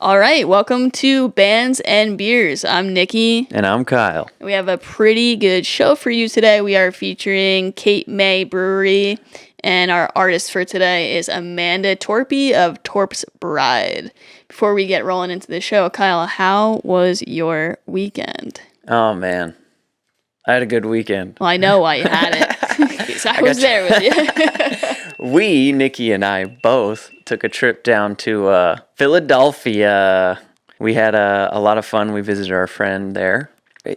All right, welcome to Bands and Beers. I'm Nikki. And I'm Kyle. We have a pretty good show for you today. We are featuring Cape May Brewery, and our artist for today is Amanda Torppy of Torppsbride. Before we get rolling into the show, Kyle, how was your weekend? Oh, man. I had a good weekend. Well, I know why you had it, because I was there with you. We, Nikki and I, both took a trip down to Philadelphia. We had a lot of fun. We visited our friend there,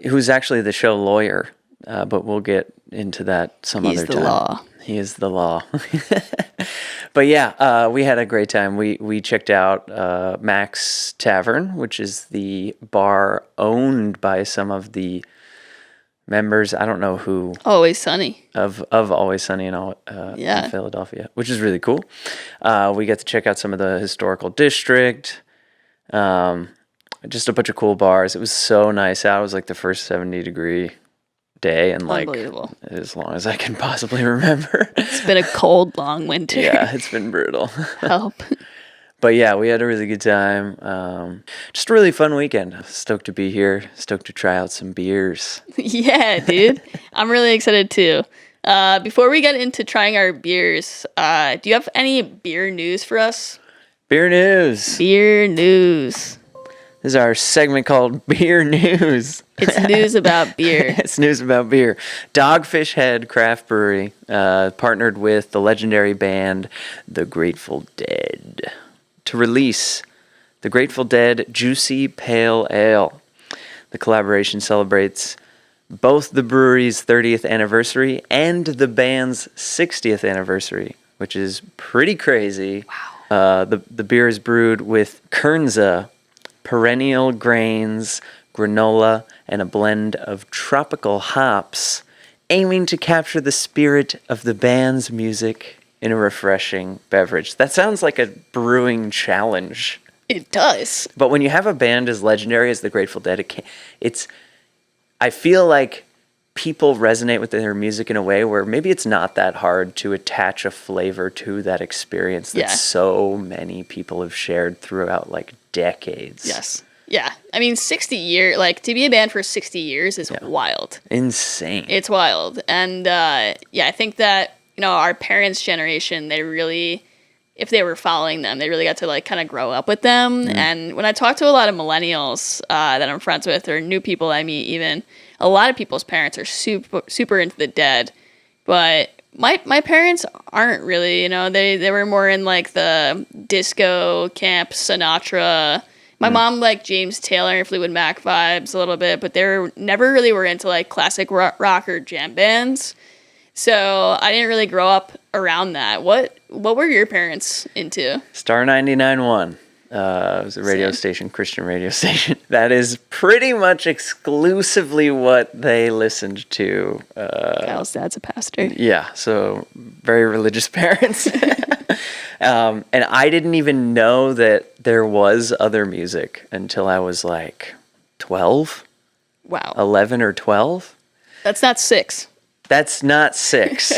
who's actually the show lawyer, but we'll get into that some other time. He's the law. He is the law. But yeah, we had a great time. We checked out Mac's Tavern, which is the bar owned by some of the members, I don't know who. Always Sunny. Of Always Sunny in Philadelphia, which is really cool. We got to check out some of the historical district. Just a bunch of cool bars. It was so nice out. It was like the first 70-degree day and like as long as I can possibly remember. It's been a cold, long winter. Yeah, it's been brutal. Help. But yeah, we had a really good time. Just a really fun weekend. Stoked to be here. Stoked to try out some beers. Yeah, dude. I'm really excited too. Before we get into trying our beers, do you have any beer news for us? Beer news. Beer news. This is our segment called Beer News. It's news about beer. It's news about beer. Dogfish Head Craft Brewery partnered with the legendary band The Grateful Dead to release the Grateful Dead Juicy Pale Ale. The collaboration celebrates both the brewery's 30th anniversary and the band's 60th anniversary, which is pretty crazy. Wow. The beer is brewed with Kernza, perennial grains, granola, and a blend of tropical hops, aiming to capture the spirit of the band's music in a refreshing beverage. That sounds like a brewing challenge. It does. But when you have a band as legendary as the Grateful Dead, I feel like people resonate with their music in a way where maybe it's not that hard to attach a flavor to that experience that so many people have shared throughout like decades. Yes. Yeah. I mean, 60 years, like to be a band for 60 years is wild. Insane. It's wild. And I think that, our parents' generation, they really, if they were following them, they really got to like kind of grow up with them. Mm. And when I talk to a lot of millennials that I'm friends with, or new people I meet even, a lot of people's parents are super into the Dead. But my parents aren't really, they were more in like the disco camp, Sinatra. My mom liked James Taylor and Fleetwood Mac vibes a little bit, but they never really were into like classic rock or jam bands. So I didn't really grow up around that. What were your parents into? Star 99.1. It was a radio station, Christian radio station. That is pretty much exclusively what they listened to. Kyle's dad's a pastor. Yeah, so very religious parents. And I didn't even know that there was other music until I was like 12. Wow. 11 or 12. That's not 6. That's not 6,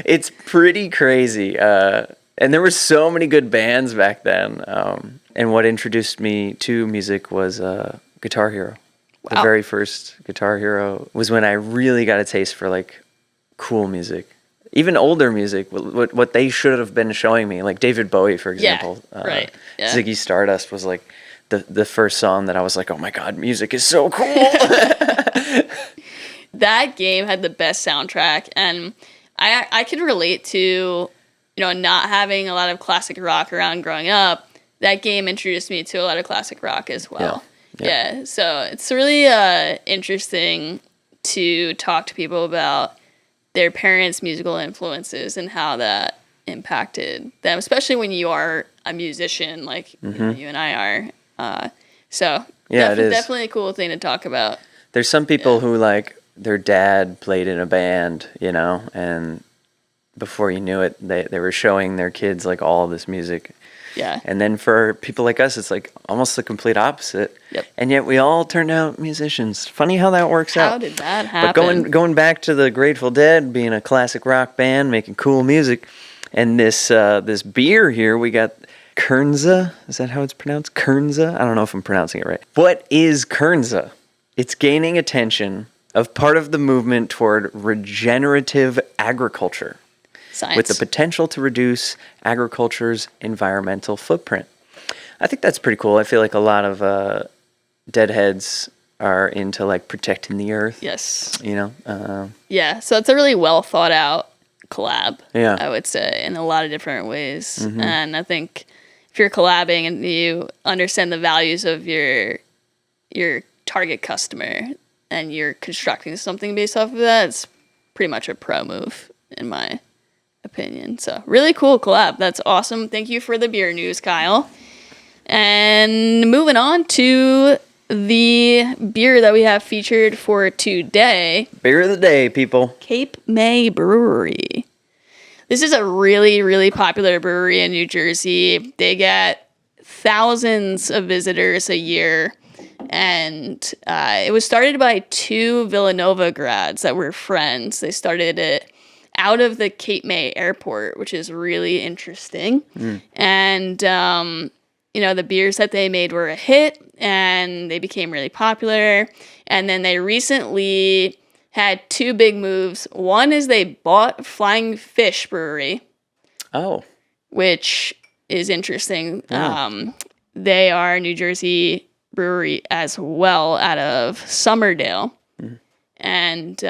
It's pretty crazy. And there were so many good bands back then. And what introduced me to music was Guitar Hero. Wow. The very first Guitar Hero was when I really got a taste for like cool music. Even older music, what they should have been showing me, like David Bowie, for example. Yeah, right. Yeah. Ziggy Stardust was like the first song that I was like, oh my God, music is so cool. That game had the best soundtrack, and I can relate to, not having a lot of classic rock around growing up. That game introduced me to a lot of classic rock as well. Yeah. So it's really interesting to talk to people about their parents' musical influences and how that impacted them, especially when you are a musician like you and I are. So definitely a cool thing to talk about. There's some people who like their dad played in a band, and before you knew it, they were showing their kids like all of this music. Yeah. And then for people like us, it's like almost the complete opposite. Yep. And yet we all turned out musicians. Funny how that works out. How did that happen? But going back to the Grateful Dead, being a classic rock band, making cool music, and this beer here, we got Kernza. Is that how it's pronounced? Kernza? I don't know if I'm pronouncing it right. What is Kernza? It's gaining attention of part of the movement toward regenerative agriculture Science. with the potential to reduce agriculture's environmental footprint. I think that's pretty cool. I feel like a lot of deadheads are into like protecting the earth. Yes. You know? Yeah, so it's a really well thought out collab, Yeah. I would say, in a lot of different ways. And I think if you're collabing and you understand the values of your target customer and you're constructing something based off of that, it's pretty much a pro move in my opinion. So really cool collab. That's awesome. Thank you for the beer news, Kyle. And moving on to the beer that we have featured for today. Beer of the day, people. Cape May Brewery. This is a really, really popular brewery in New Jersey. They get thousands of visitors a year. And it was started by two Villanova grads that were friends. They started it out of the Cape May airport, which is really interesting. And, the beers that they made were a hit and they became really popular. And then they recently had two big moves. One is they bought Flying Fish Brewery. Oh. Which is interesting. They are a New Jersey brewery as well out of Summerdale and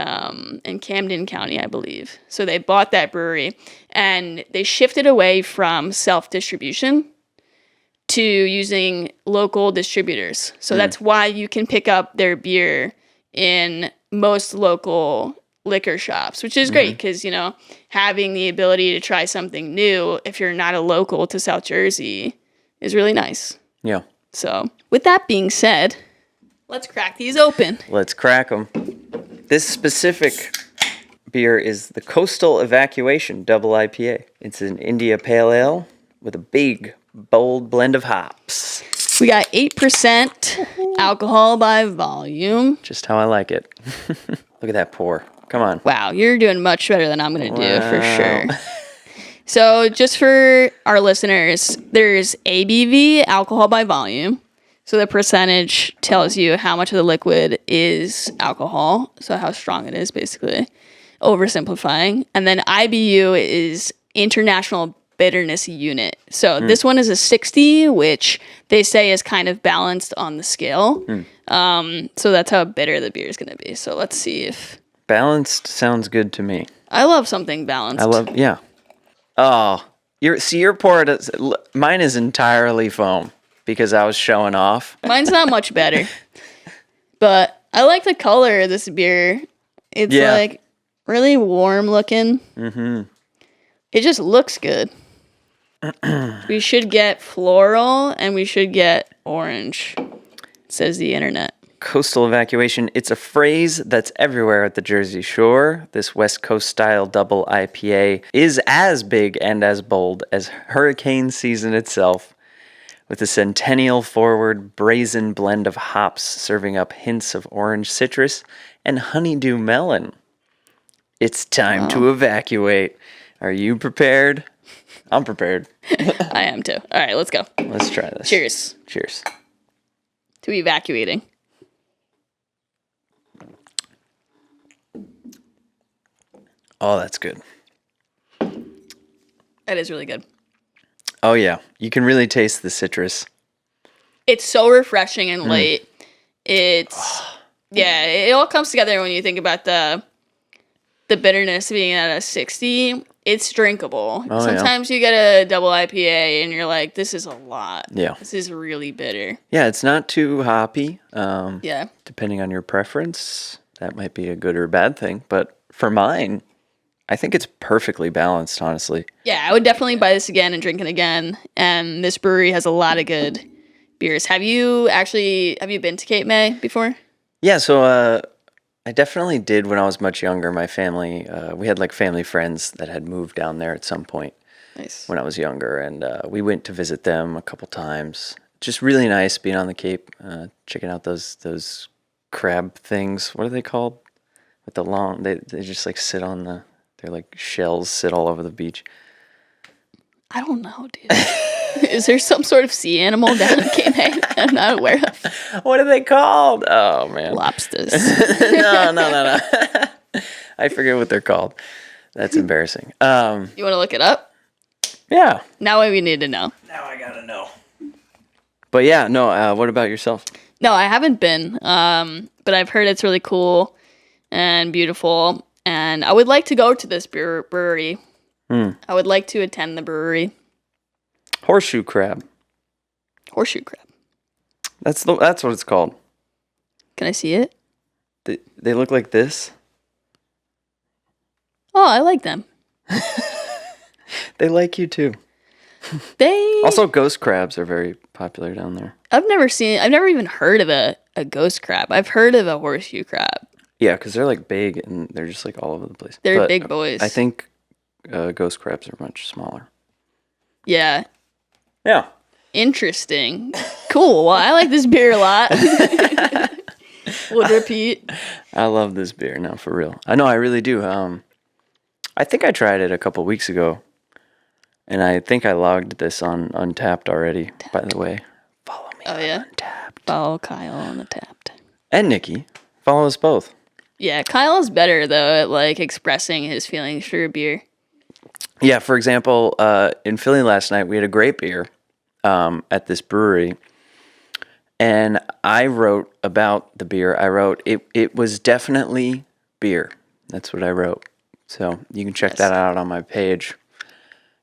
in Camden County, I believe. So they bought that brewery and they shifted away from self-distribution to using local distributors. So that's why you can pick up their beer in most local liquor shops, which is great because, having the ability to try something new if you're not a local to South Jersey is really nice. Yeah. So with that being said, let's crack these open. Let's crack them. This specific beer is the Coastal Evacuation Double IPA. It's an India Pale Ale with a big, bold blend of hops. We got 8% alcohol by volume. Just how I like it. Look at that pour. Come on. Wow, you're doing much better than I'm going to do for sure. So just for our listeners, there's ABV, alcohol by volume. So the percentage tells you how much of the liquid is alcohol, so how strong it is, basically. Oversimplifying. And then IBU is International Bitterness Unit. So this one is a 60, which they say is kind of balanced on the scale. So that's how bitter the beer is going to be. So let's see if... Balanced sounds good to me. I love something balanced. Yeah. Oh, your pour, mine is entirely foam because I was showing off. Mine's not much better. But I like the color of this beer. It's like really warm looking. It just looks good. We should get floral and we should get orange, says the internet. Coastal Evacuation. It's a phrase that's everywhere at the Jersey Shore. This West Coast style double IPA is as big and as bold as hurricane season itself, with a centennial forward brazen blend of hops serving up hints of orange citrus and honeydew melon. It's time to evacuate. Are you prepared? I'm prepared. I am too. All right, let's go. Let's try this. Cheers. Cheers. To evacuating. Oh, that's good. That is really good. Oh, yeah. You can really taste the citrus. It's so refreshing and light. It's, it all comes together when you think about the bitterness being at a 60. It's drinkable. Sometimes you get a double IPA and you're like, this is a lot. Yeah. This is really bitter. Yeah, it's not too hoppy. Yeah. Depending on your preference, that might be a good or bad thing. But for mine, I think it's perfectly balanced, honestly. Yeah, I would definitely buy this again and drink it again. And this brewery has a lot of good beers. Have you been to Cape May before? Yeah, so I definitely did when I was much younger. My family, we had like family friends that had moved down there at some point. Nice. When I was younger, and we went to visit them a couple times. Just really nice being on the Cape, checking out those crab things. What are they called? With the long, they just like sit on the, they're like shells sit all over the beach. I don't know, dude. Is there some sort of sea animal down in Cape May I'm not aware of? What are they called? Oh, man. Lobsters. No. I forget what they're called. That's embarrassing. You want to look it up? Yeah. Now we need to know. Now I gotta know. But yeah, no, what about yourself? No, I haven't been. But I've heard it's really cool and beautiful. And I would like to go to this brewery. I would like to attend the brewery. Horseshoe crab. Horseshoe crab. That's what it's called. Can I see it? They look like this. Oh, I like them. They like you too. They Also, ghost crabs are very popular down there. I've never even heard of a ghost crab. I've heard of a horseshoe crab. Yeah, because they're like big and they're just like all over the place. They're big boys. I think ghost crabs are much smaller. Yeah. Yeah. Interesting. Cool. Well, I like this beer a lot. Would repeat. I love this beer now, for real. I know, I really do. I think I tried it a couple weeks ago, and I think I logged this on Untapped already, by the way. Follow me on Untapped. Follow Kyle on the Tapped. And Nikki. Follow us both. Yeah, Kyle is better, though, at, like, expressing his feelings through a beer. Yeah, for example, in Philly last night, we had a great beer at this brewery. And I wrote about the beer. I wrote, it was definitely beer. That's what I wrote. So you can check that out on my page.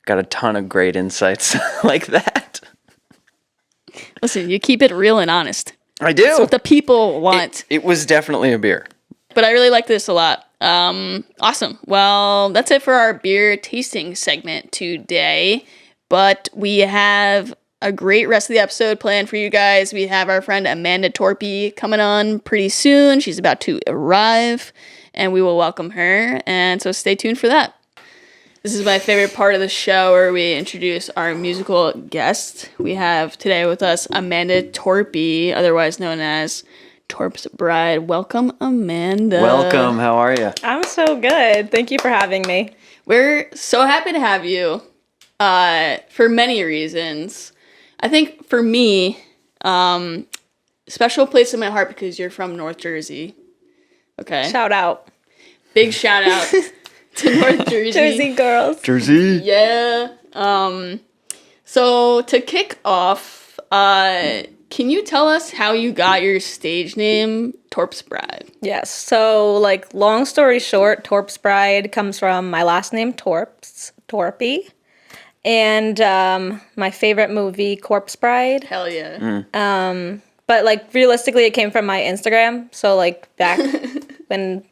Got a ton of great insights like that. Listen, you keep it real and honest. I do. That's what the people want. It was definitely a beer. But I really like this a lot. Awesome. Well, that's it for our beer tasting segment today. But we have a great rest of the episode planned for you guys. We have our friend Amanda Torppy coming on pretty soon. She's about to arrive, and we will welcome her. And so stay tuned for that. This is my favorite part of the show where we introduce our musical guest. We have today with us Amanda Torppy, otherwise known as Torppsbride. Welcome, Amanda. Welcome. How are you? I'm so good. Thank you for having me. We're so happy to have you for many reasons. I think for me, special place in my heart because you're from North Jersey. Okay. Shout out. Big shout out to North Jersey. Jersey girls. Jersey. Yeah. So to kick off, can you tell us how you got your stage name, Torppsbride? Yes. So, like, long story short, Torppsbride comes from my last name, Torppy. And my favorite movie, Corpse Bride. Hell yeah. But, like, realistically, it came from my Instagram. So, like, back when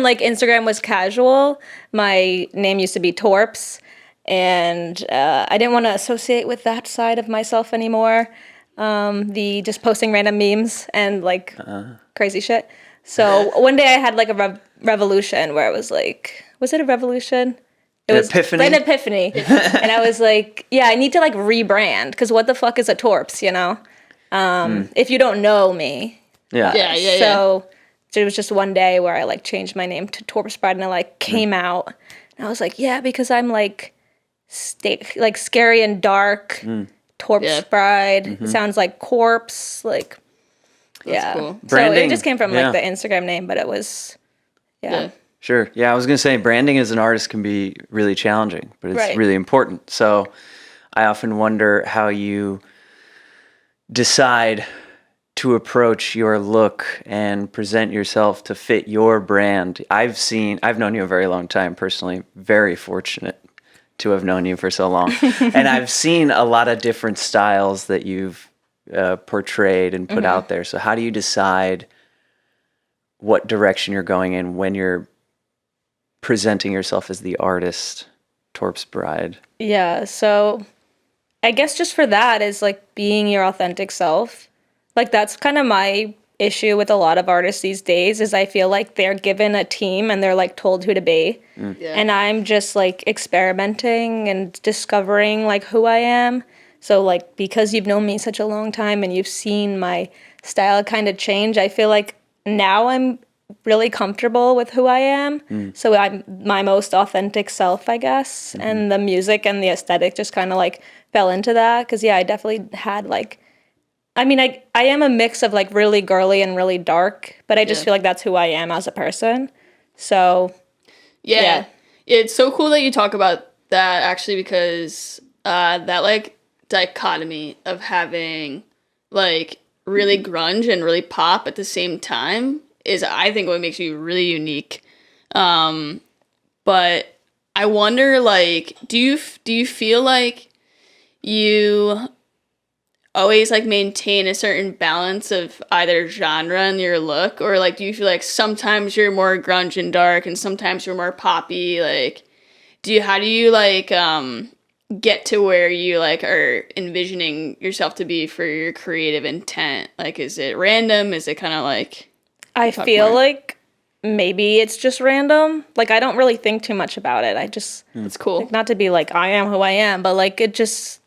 like Instagram was casual, my name used to be Torps, and I didn't want to associate with that side of myself anymore. The just posting random memes and like crazy shit. So one day I had like a revolution where it was like, was it a revolution? It was epiphany? An epiphany. And I was like, yeah, I need to like rebrand because what the fuck is a Torps, you know? If you don't know me. Yeah. Yeah. So it was just one day where I like changed my name to Torppsbride and I like came out and I was like, yeah, because I'm like like scary and dark. Torppsbride. It sounds like corpse, like That's cool. So Branding, it just came from like the Instagram name, but it was Sure. Yeah, I was going to say branding as an artist can be really challenging, but it's really important. So I often wonder how you decide to approach your look and present yourself to fit your brand. I've known you a very long time personally, very fortunate to have known you for so long. And I've seen a lot of different styles that you've portrayed and put out there. So how do you decide what direction you're going in when you're presenting yourself as the artist, Torppsbride? Yeah, so I guess just for that is like being your authentic self. Like that's kind of my issue with a lot of artists these days is I feel like they're given a team and they're like told who to be. Yeah. And I'm just like experimenting and discovering like who I am. So like because you've known me such a long time and you've seen my style kind of change, I feel like now I'm really comfortable with who I am. So I'm my most authentic self, I guess. And the music and the aesthetic just kind of like fell into that. Cause yeah, I definitely had like, I mean, I am a mix of like really girly and really dark, but I just feel like that's who I am as a person. So yeah. It's so cool that you talk about that actually, because that like dichotomy of having like really grunge and really pop at the same time is, I think, what makes you really unique. But I wonder, like, do you feel like you always like maintain a certain balance of either genre in your look, or like do you feel like sometimes you're more grunge and dark and sometimes you're more poppy? Like, how do you like get to where you like are envisioning yourself to be for your creative intent? Like, is it random? Is it kind of like, I feel like maybe it's just random. Like, I don't really think too much about it. I just, it's cool. like, not to be like, I am who I am, but like, it just,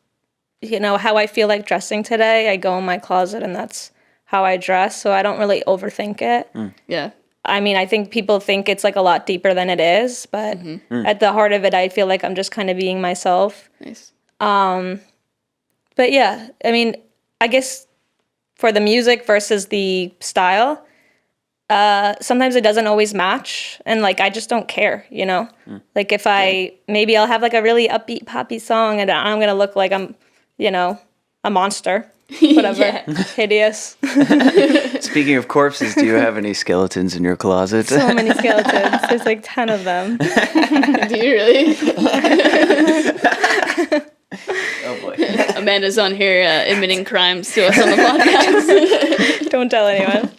you know, how I feel like dressing today, I go in my closet and that's how I dress. So I don't really overthink it. Yeah. I mean, I think people think it's like a lot deeper than it is, but at the heart of it, I feel like I'm just kind of being myself. Nice. But yeah, I mean, I guess for the music versus the style, sometimes it doesn't always match, and like I just don't care, you know. Like if maybe I'll have like a really upbeat poppy song, and I'm gonna look like I'm, you know, a monster, whatever, hideous. Speaking of corpses, do you have any skeletons in your closet? So many skeletons. There's like 10 of them. Do you really? Oh boy. Amanda's on here admitting crimes to us on the podcast. Don't tell anyone.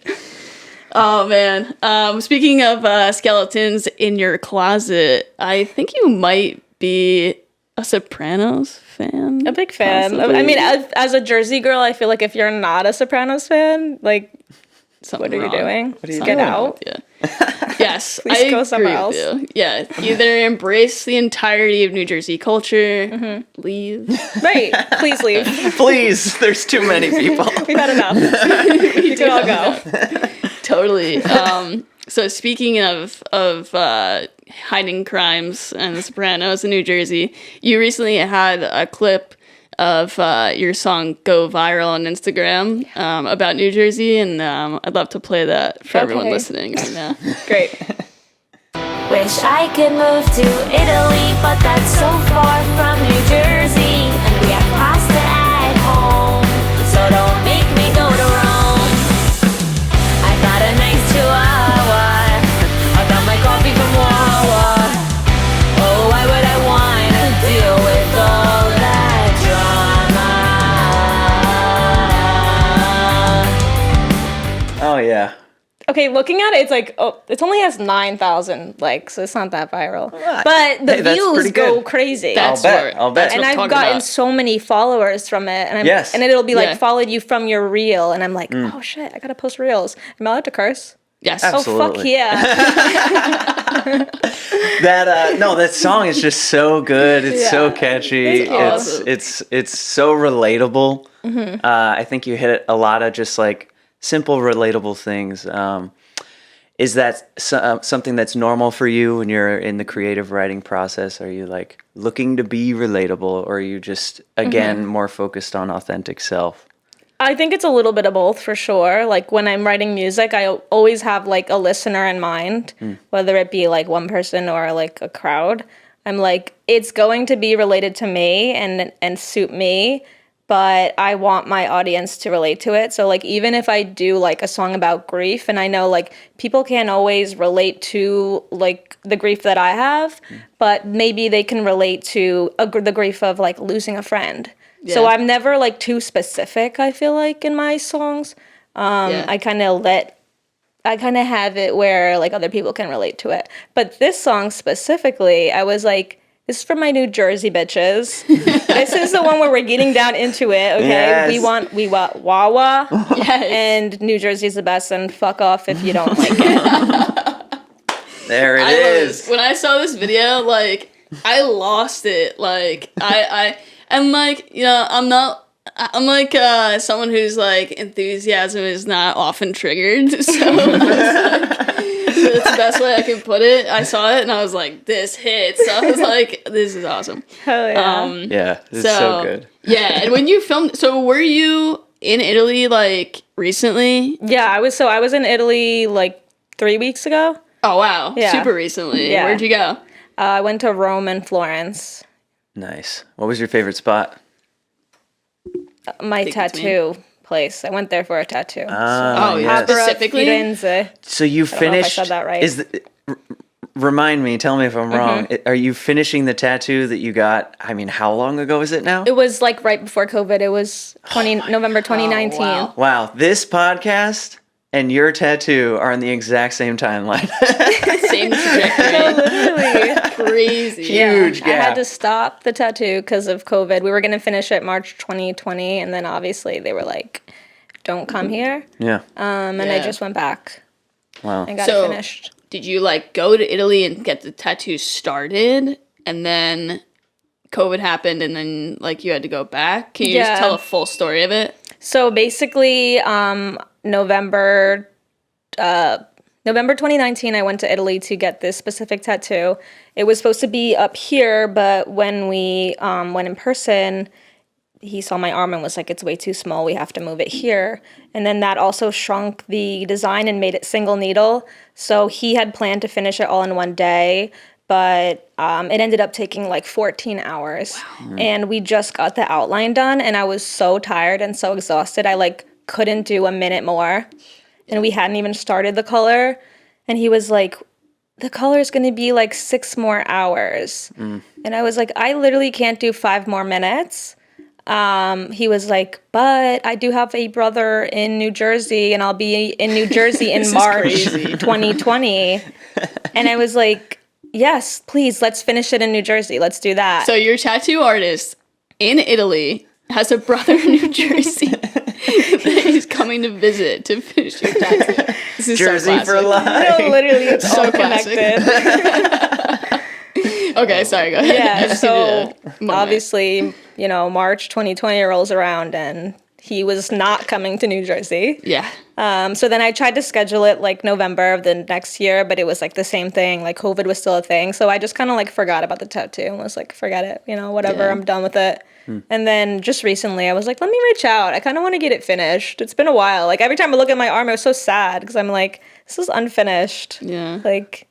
Oh man. Speaking of skeletons in your closet, I think you might be a Sopranos fan. A big fan. Possibly. I mean, as a Jersey girl, I feel like if you're not a Sopranos fan, like, Something what are you wrong. doing? What are you Just get doing? out. Yeah. Yes. Please I go somewhere agree with else. you. Yeah. Either embrace the entirety of New Jersey culture, leave. Right. Please leave. Please, there's too many people. We've had enough. You can all go. Totally. So speaking of hiding crimes and The Sopranos in New Jersey, you recently had a clip of your song go viral on Instagram about New Jersey, and I'd love to play that for everyone listening right now. Great. Wish I could move to Italy, but that's so far from New Jersey. And we have pasta at home, so don't make me go to Rome. I got a nice chihuahua, I got my coffee from Wawa. Oh, why would I want to deal with all that drama? Oh yeah. Okay, looking at it, it's like, oh, it only has 9,000 likes, so it's not that viral. Right. But the Hey, that's views pretty go good. crazy. That's I'll bet. And what I'm I've talking gotten about. so many followers from it, and Yes. and it'll be like Yeah. followed you from your reel, and I'm like, oh shit, I gotta post reels. Am I allowed to curse? Yes. Absolutely. Oh fuck yeah! That song is just so good. It's so catchy. Thank you. It's so relatable. I think you hit a lot of just like simple relatable things. Is that something that's normal for you when you're in the creative writing process? Are you like looking to be relatable, or are you just again more focused on authentic self? I think it's a little bit of both for sure. Like when I'm writing music, I always have like a listener in mind, whether it be like one person or like a crowd. I'm like, it's going to be related to me and suit me, but I want my audience to relate to it. So like even if I do like a song about grief, and I know like people can't always relate to like the grief that I have, but maybe they can relate to the grief of like losing a friend. So Yeah. I'm never like too specific, I feel like, in my songs. I kind of have it where like other people can relate to it. But this song specifically, I was like, this is for my New Jersey bitches. This is the one where we're getting down into it, okay? Yes. We want Wawa, Yes. and New Jersey's the best, and fuck off if you don't like it. There it I is. was, when I saw this video, like, I lost it. Like, I'm like, you know, I'm like someone who's like enthusiasm is not often triggered. So That's the best way I can put it. I saw it and I was like, this hits. I was like, this is awesome. Hell yeah. Yeah, it's so good. Yeah, and when you filmed, so were you in Italy like recently? Yeah, I was in Italy like 3 weeks ago. Oh wow, Yeah. super recently. Yeah. Where'd you go? I went to Rome and Florence. Nice. What was your favorite spot? My Think it's me. tattoo place. I went there for a tattoo. Oh, yeah. Opera Specifically? Firenze. So you know if I finished. said that right. Remind me. Tell me if I'm wrong. Are you finishing the tattoo that you got? I mean, how long ago is it now? It was like right before COVID. It was November 2019. wow. Wow, this podcast and your tattoo are on the exact same timeline. Same trajectory. Literally. Crazy. Huge I had gap. to stop the tattoo because of COVID. We were going to finish it March 2020, and then obviously they were like, don't come here. Yeah. And I Yeah. just went back Wow. and got So- it finished. Did you like go to Italy and get the tattoo started, and then COVID happened, and then like you had to go back? Can you Yeah. just tell a full story of it? So basically, November 2019, I went to Italy to get this specific tattoo. It was supposed to be up here, but when we went in person, he saw my arm and was like, it's way too small. We have to move it here. And then that also shrunk the design and made it single needle. So he had planned to finish it all in one day, but it ended up taking like 14 hours. And we just got the outline done, and I was so tired and so exhausted. I like couldn't do a minute more. And we hadn't even started the color. And he was like, the color is going to be like 6 more hours. And I was like, I literally can't do 5 more minutes. He was like, but I do have a brother in New Jersey, and I'll be in New Jersey in March 2020. And I was like, yes, please, let's finish it in New Jersey. Let's do that. So your tattoo artist in Italy has a brother in New Jersey that he's coming to visit to finish your tattoo. This is Jersey so for classic. life. No, literally, it's So all classic. connected. Okay, sorry, go ahead. I Yeah, just so needed a moment. obviously, March 2020 rolls around, and he was not coming to New Jersey. Yeah. So then I tried to schedule it like November of the next year, but it was like the same thing. Like COVID was still a thing. So I just kind of like forgot about the tattoo and was like, forget it, whatever, Yeah. I'm done with it. And then just recently I was like, let me reach out. I kind of want to get it finished. It's been a while. Like every time I look at my arm, I was so sad because I'm like, this is unfinished. Yeah. Like,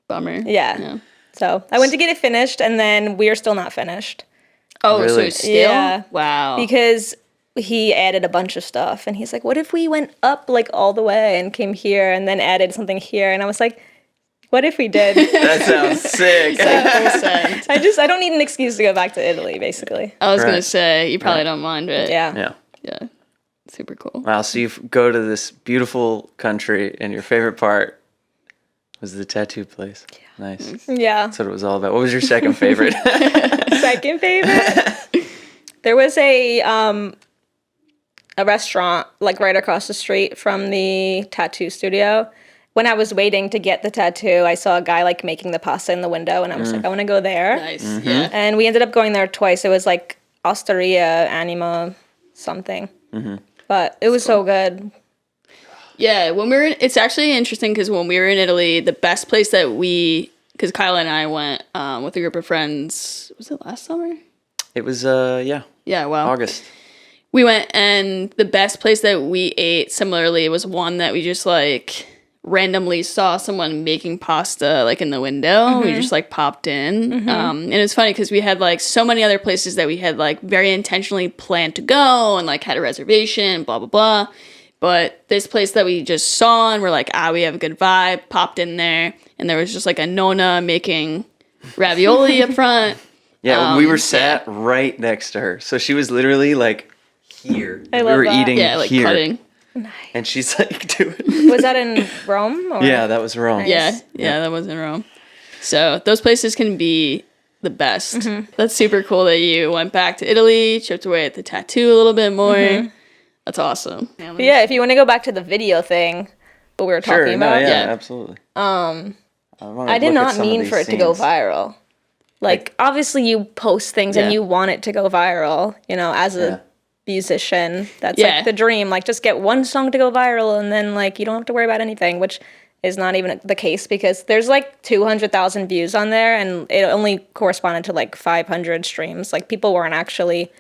Bummer. yeah. So I went to get it finished, and then we are still not finished. Oh, so Really? it's still? Yeah. Wow. Because he added a bunch of stuff, and he's like, what if we went up like all the way and came here and then added something here? And I was like, what if we did? That sounds sick. 100%. I don't need an excuse to go back to Italy, basically. I was Right. gonna say you probably don't mind it. Yeah. Yeah. Yeah. Super cool. Wow. So you go to this beautiful country, and your favorite part was the tattoo place. Yeah. Nice. Yeah. That's what it was all about. What was your second favorite? Second favorite. There was a restaurant like right across the street from the tattoo studio. When I was waiting to get the tattoo, I saw a guy like making the pasta in the window, and I was like, I want to go there. Nice. Yeah. And we ended up going there twice. It was like Osteria Anima something. But it was so good. Yeah, when we were it's actually interesting because when we were in Italy, the best place that because Kyla and I went with a group of friends, was it last summer? It was yeah, Yeah, well, August. we went, and the best place that we ate similarly was one that we just like randomly saw someone making pasta like in the window. We just like popped in. And it was funny because we had like so many other places that we had like very intentionally planned to go and like had a reservation, blah, blah, blah. But this place that we just saw and we're like, we have a good vibe, popped in there, and there was just like a nonna making ravioli up front. Yeah, we were sat right next to her, so she was literally like here. I we love were that. eating Yeah, like here, cutting. and she's like doing. Was that in Rome? Or? Yeah, that was wrong. Yeah, that was in Rome. So those places can be the best. That's super cool that you went back to Italy, chipped away at the tattoo a little bit more. That's awesome. But yeah, if you want to go back to the video thing, what we were talking Sure. No, about. yeah, Yeah. absolutely. I did not mean for it to go viral. Like, obviously you post things Yeah. and you want it to go viral, as a Yeah. musician. That's Yeah. like the dream. Like, just get one song to go viral and then like you don't have to worry about anything, which is not even the case because there's like 200,000 views on there and it only corresponded to like 500 streams. Like people weren't actually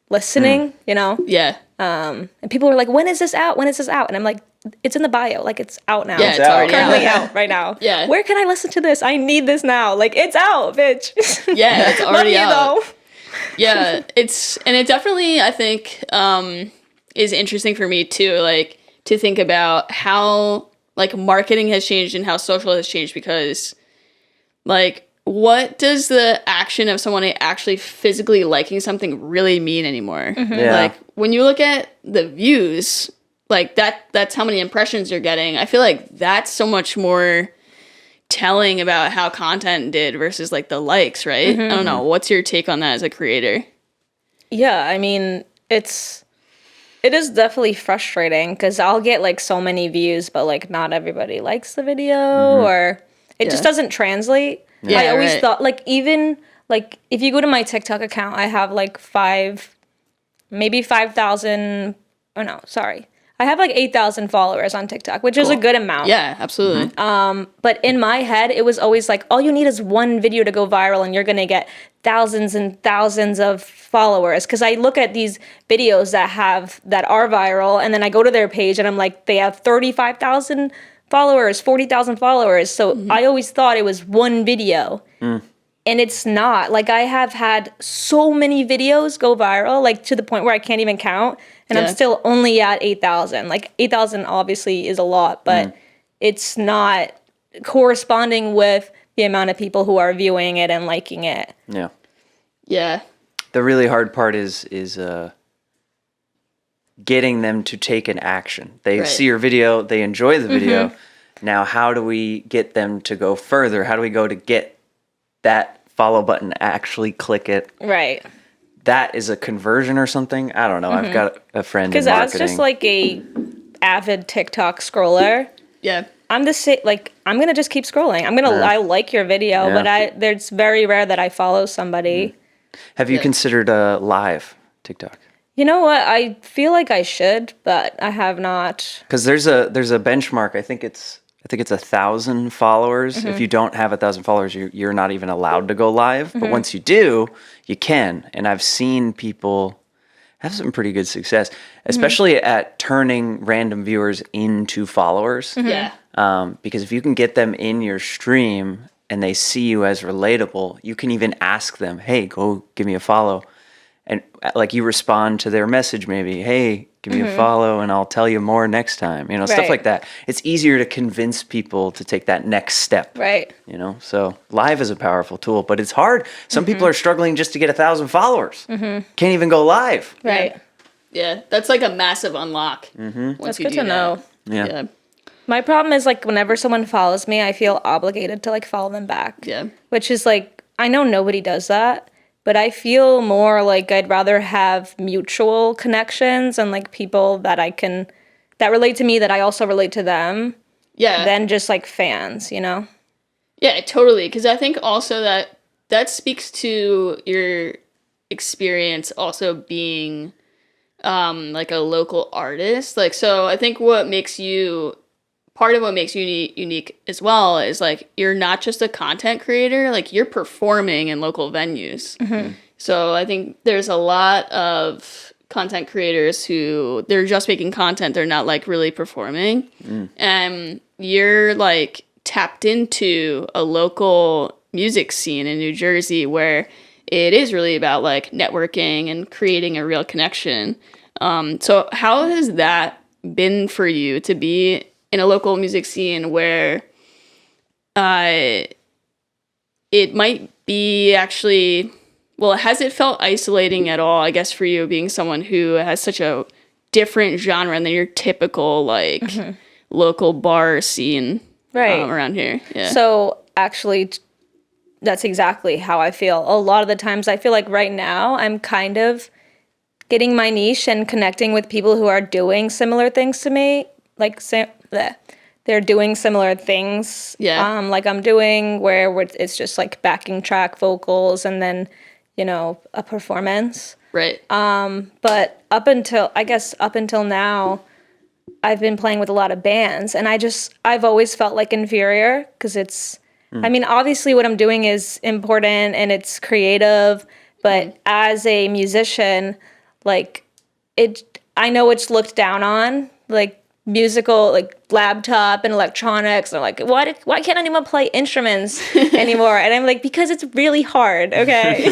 listening, you know? Yeah. And people were like, when is this out? When is this out? And I'm like, it's in the bio. Like it's out now. Yeah, it's already currently out. out right now. Yeah. Where can I listen to this? I need this now. Like it's out, bitch. Yeah, it's already Love you, out. though. Yeah, it definitely, I think, is interesting for me too, like to think about how like marketing has changed and how social has changed because like what does the action of someone actually physically liking something really mean anymore? Yeah. Like when you look at the views, like that's how many impressions you're getting. I feel like that's so much more telling about how content did versus like the likes, right? I don't know. What's your take on that as a creator? Yeah, I mean, it is definitely frustrating because I'll get like so many views, but like not everybody likes the video or it just doesn't translate. Yeah, I always right. thought like even like if you go to my TikTok account, I have like 5,000. Oh no, sorry. I have like 8,000 followers on TikTok, which is a good amount. Yeah, absolutely. But in my head, it was always like, all you need is one video to go viral and you're going to get thousands and thousands of followers. Because I look at these videos that are viral and then I go to their page and I'm like, they have 35,000 followers, 40,000 followers. So I always thought it was one video. And it's not. Like I have had so many videos go viral, like to the point where I can't even count. And I'm still only at 8,000. Like 8,000 obviously is a lot, but it's not corresponding with the amount of people who are viewing it and liking it. Yeah. Yeah. The really hard part is getting them to take an action. They Right. see your video, they enjoy the video. Now, how do we get them to go further? How do we go to get that follow button, actually click it? Right. That is a conversion or something. I don't know. I've got a friend in Because marketing. as just like a avid TikTok scroller, Yeah. I'm I'm gonna just keep scrolling. I like your video, Yeah. but there's very rare that I follow somebody. Have you considered live TikTok? You know what? I feel like I should, but I have not. Because there's a benchmark. I think it's 1,000 followers. If you don't have 1,000 followers, you're not even allowed to go live. But once you do, you can. And I've seen people have some pretty good success, especially at turning random viewers into followers. Yeah. Because if you can get them in your stream and they see you as relatable, you can even ask them, "Hey, go give me a follow." And like you respond to their message, maybe, "Hey, give me a follow and I'll tell you more next time." You know, stuff Right. like that. It's easier to convince people to take that next step. Right. You know, so live is a powerful tool, but it's hard. Some people are struggling just to get 1,000 followers. Can't even go live. Right. Yeah. That's like a massive unlock. Once That's you good do to know. Yeah. Yeah. My problem is like whenever someone follows me, I feel obligated to like follow them back. Yeah. Which is like, I know nobody does that, but I feel more like I'd rather have mutual connections and like people that relate to me that I also relate to them Yeah. than just like fans, you know? Yeah, totally. Because I think also that speaks to your experience also being like a local artist. Like, so I think part of what makes you unique as well is like you're not just a content creator, like you're performing in local venues. So I think there's a lot of content creators who they're just making content, they're not like really performing. And you're like tapped into a local music scene in New Jersey where it is really about like networking and creating a real connection. So how has that been for you to be in a local music scene where it might be actually, well, has it felt isolating at all, I guess, for you being someone who has such a different genre than your typical like local bar scene around here? Yeah. So actually, that's exactly how I feel. A lot of the times I feel like right now I'm kind of getting my niche and connecting with people who are doing similar things to me. Like they're doing similar things. Yeah. Like I'm doing where it's just like backing track vocals and then, you know, a performance. Right. But up until now, I've been playing with a lot of bands, and I've always felt like inferior because I mean, obviously what I'm doing is important and it's creative, but as a musician, like I know it's looked down on, like musical, like laptop and electronics. They're like, why can't anyone play instruments anymore? And I'm like, because it's really hard. Okay.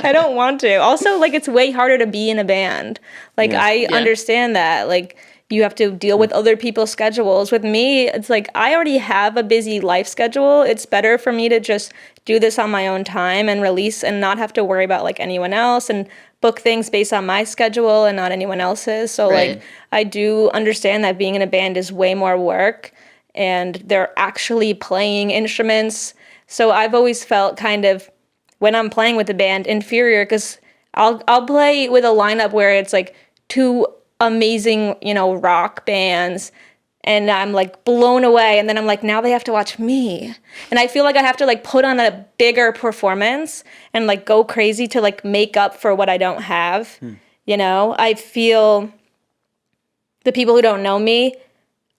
I don't want to. Also, like, it's way harder to be in a band. Like, I understand that. Like, you have to deal with other people's schedules. With me, it's like I already have a busy life schedule. It's better for me to just do this on my own time and release and not have to worry about like anyone else and book things based on my schedule and not anyone else's. So like I do understand that being in a band is way more work and they're actually playing instruments. So I've always felt kind of when I'm playing with the band inferior because I'll play with a lineup where it's like two amazing, rock bands, and I'm like blown away, and then I'm like, now they have to watch me, and I feel like I have to like put on a bigger performance and like go crazy to like make up for what I don't have. I feel the people who don't know me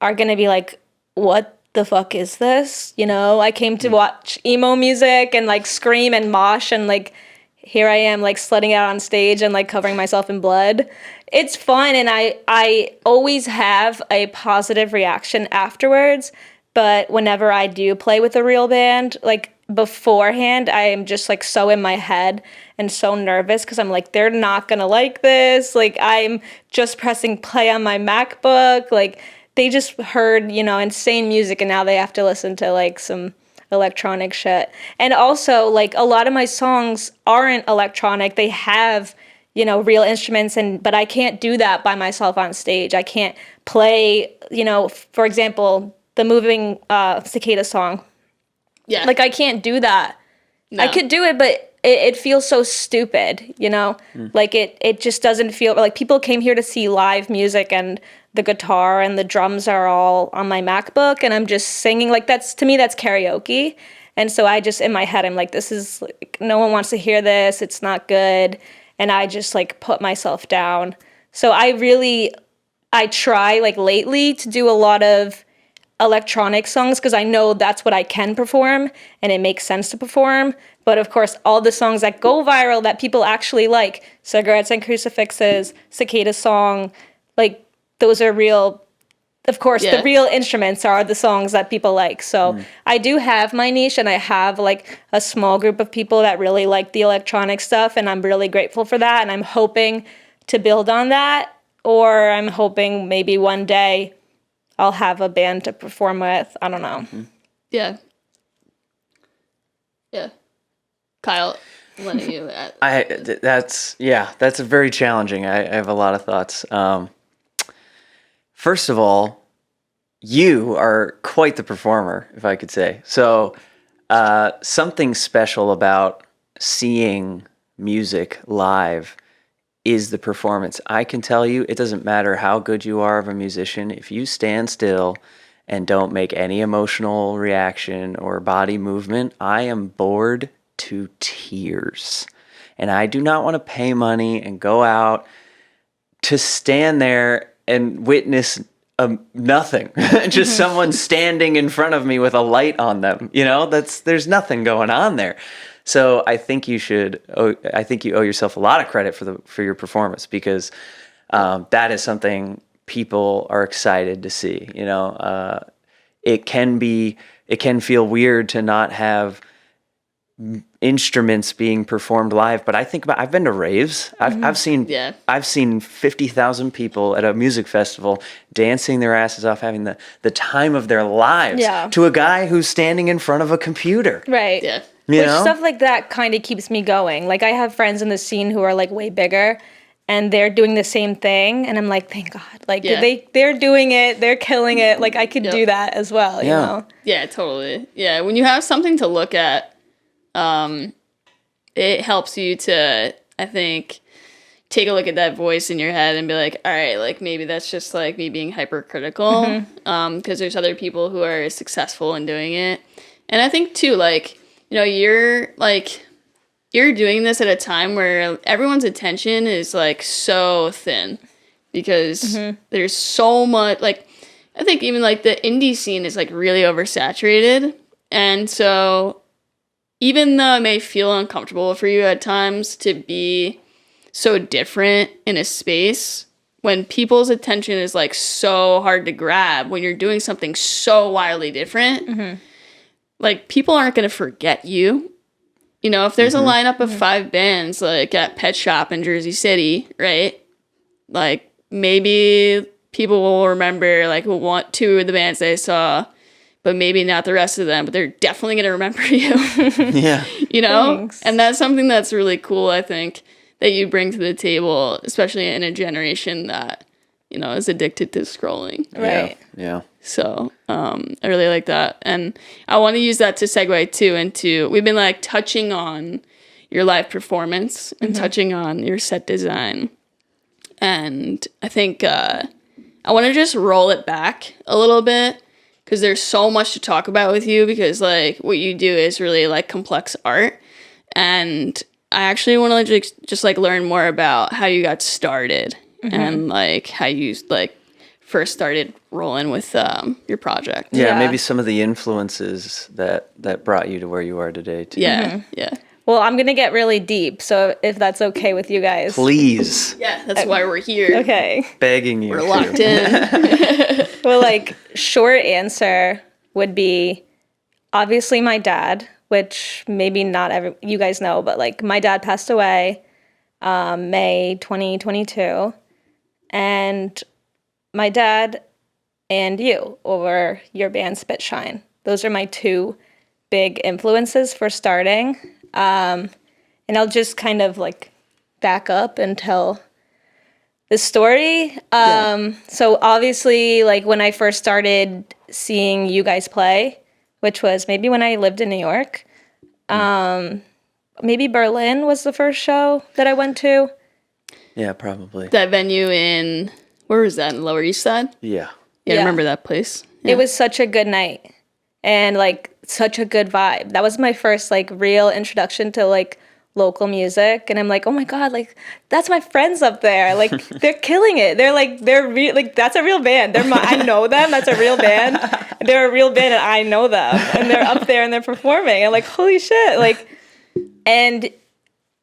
are gonna be like, what the fuck is this? I came to watch emo music and like scream and mosh, and like here I am like sledding out on stage and like covering myself in blood. It's fun, and I always have a positive reaction afterwards, but whenever I do play with a real band, like beforehand, I am just like so in my head and so nervous because I'm like, they're not gonna like this. Like I'm just pressing play on my MacBook. Like they just heard, insane music and now they have to listen to like some electronic shit. And also like a lot of my songs aren't electronic. They have real instruments, but I can't do that by myself on stage. I can't play, for example, the moving cicada song. Yeah. Like I can't do that. No. I could do it, but it feels so stupid, Like it just doesn't feel like people came here to see live music and the guitar and the drums are all on my MacBook and I'm just singing like to me that's karaoke. And so I just in my head I'm like, this is like, no one wants to hear this. It's not good. And I just like put myself down. So I try like lately to do a lot of electronic songs because I know that's what I can perform and it makes sense to perform. But of course, all the songs that go viral that people actually like, Cigarettes and Crucifixes, Cicada Song, like those are real. Of course, the real instruments are the songs that people like. So I do have my niche and I have like a small group of people that really like the electronic stuff. And I'm really grateful for that. And I'm hoping to build on that. Or I'm hoping maybe one day I'll have a band to perform with. I don't know. Yeah. Yeah. Kyle, what are you at? That's very challenging. I have a lot of thoughts. First of all, you are quite the performer, if I could say. So, something special about seeing music live is the performance. I can tell you, it doesn't matter how good you are of a musician. If you stand still and don't make any emotional reaction or body movement, I am bored to tears. And I do not want to pay money and go out to stand there and witness nothing. Just someone standing in front of me with a light on them. There's nothing going on there. So I think you owe yourself a lot of credit for your performance because that is something people are excited to see. It can feel weird to not have instruments being performed live, but I've been to raves. I've seen 50,000 people at a music festival dancing their asses off, having the time of their lives to a guy who's standing in front of a computer. Right. Yeah. Stuff like that kind of keeps me going. Like I have friends in the scene who are like way bigger and they're doing the same thing and I'm like, thank God. Like they're doing it, they're killing it. Like I could do that as well, you know? Yeah, totally. Yeah, when you have something to look at, it helps you to, I think, take a look at that voice in your head and be like, all right, like maybe that's just like me being hypercritical, because there's other people who are successful in doing it. And I think too, like, you're doing this at a time where everyone's attention is like so thin. because there's so much, like, I think even like the indie scene is like really oversaturated. And so even though it may feel uncomfortable for you at times to be so different in a space, when people's attention is like so hard to grab, when you're doing something so wildly different, like people aren't going to forget you. You know, if there's a lineup of 5 bands like at Pet Shop in Jersey City, right? Like maybe people will remember like 2 of the bands they saw, but maybe not the rest of them, but they're definitely going to remember you. Yeah. You know? Thanks. And that's something that's really cool, I think, that you bring to the table, especially in a generation that, you know, is addicted to scrolling. Right. Yeah. So I really like that. And I want to use that to segue too into, we've been like touching on your live performance and touching on your set design. And I think I want to just roll it back a little bit because there's so much to talk about with you, because like what you do is really like complex art. And I actually want to just like learn more about how you got started and like how you like first started rolling with your project. Yeah, maybe some of the influences that brought you to where you are today too. Yeah. Well, I'm going to get really deep, so if that's okay with you guys. Please. Yeah, that's why we're here. Okay. Begging you. We're locked in. Well, like, short answer would be obviously my dad, which maybe not you guys know, but like my dad passed away May 2022. And my dad and you over your band Spit Shine. Those are my 2 big influences for starting. And I'll just kind of like back up and tell the story. So obviously, like when I first started seeing you guys play, which was maybe when I lived in New York, maybe Berlin was the first show that I went to. Yeah, probably. That venue in, where was that, in Lower East Side? Yeah. Yeah, I Yeah. remember that place. Yeah. It was such a good night and like such a good vibe. That was my first like real introduction to like local music, and I'm like, oh my god, like that's my friends up there. Like they're killing it. Like that's a real band. I know them. That's a real band. They're a real band, and I know them, and they're up there and they're performing. And like, holy shit, like, and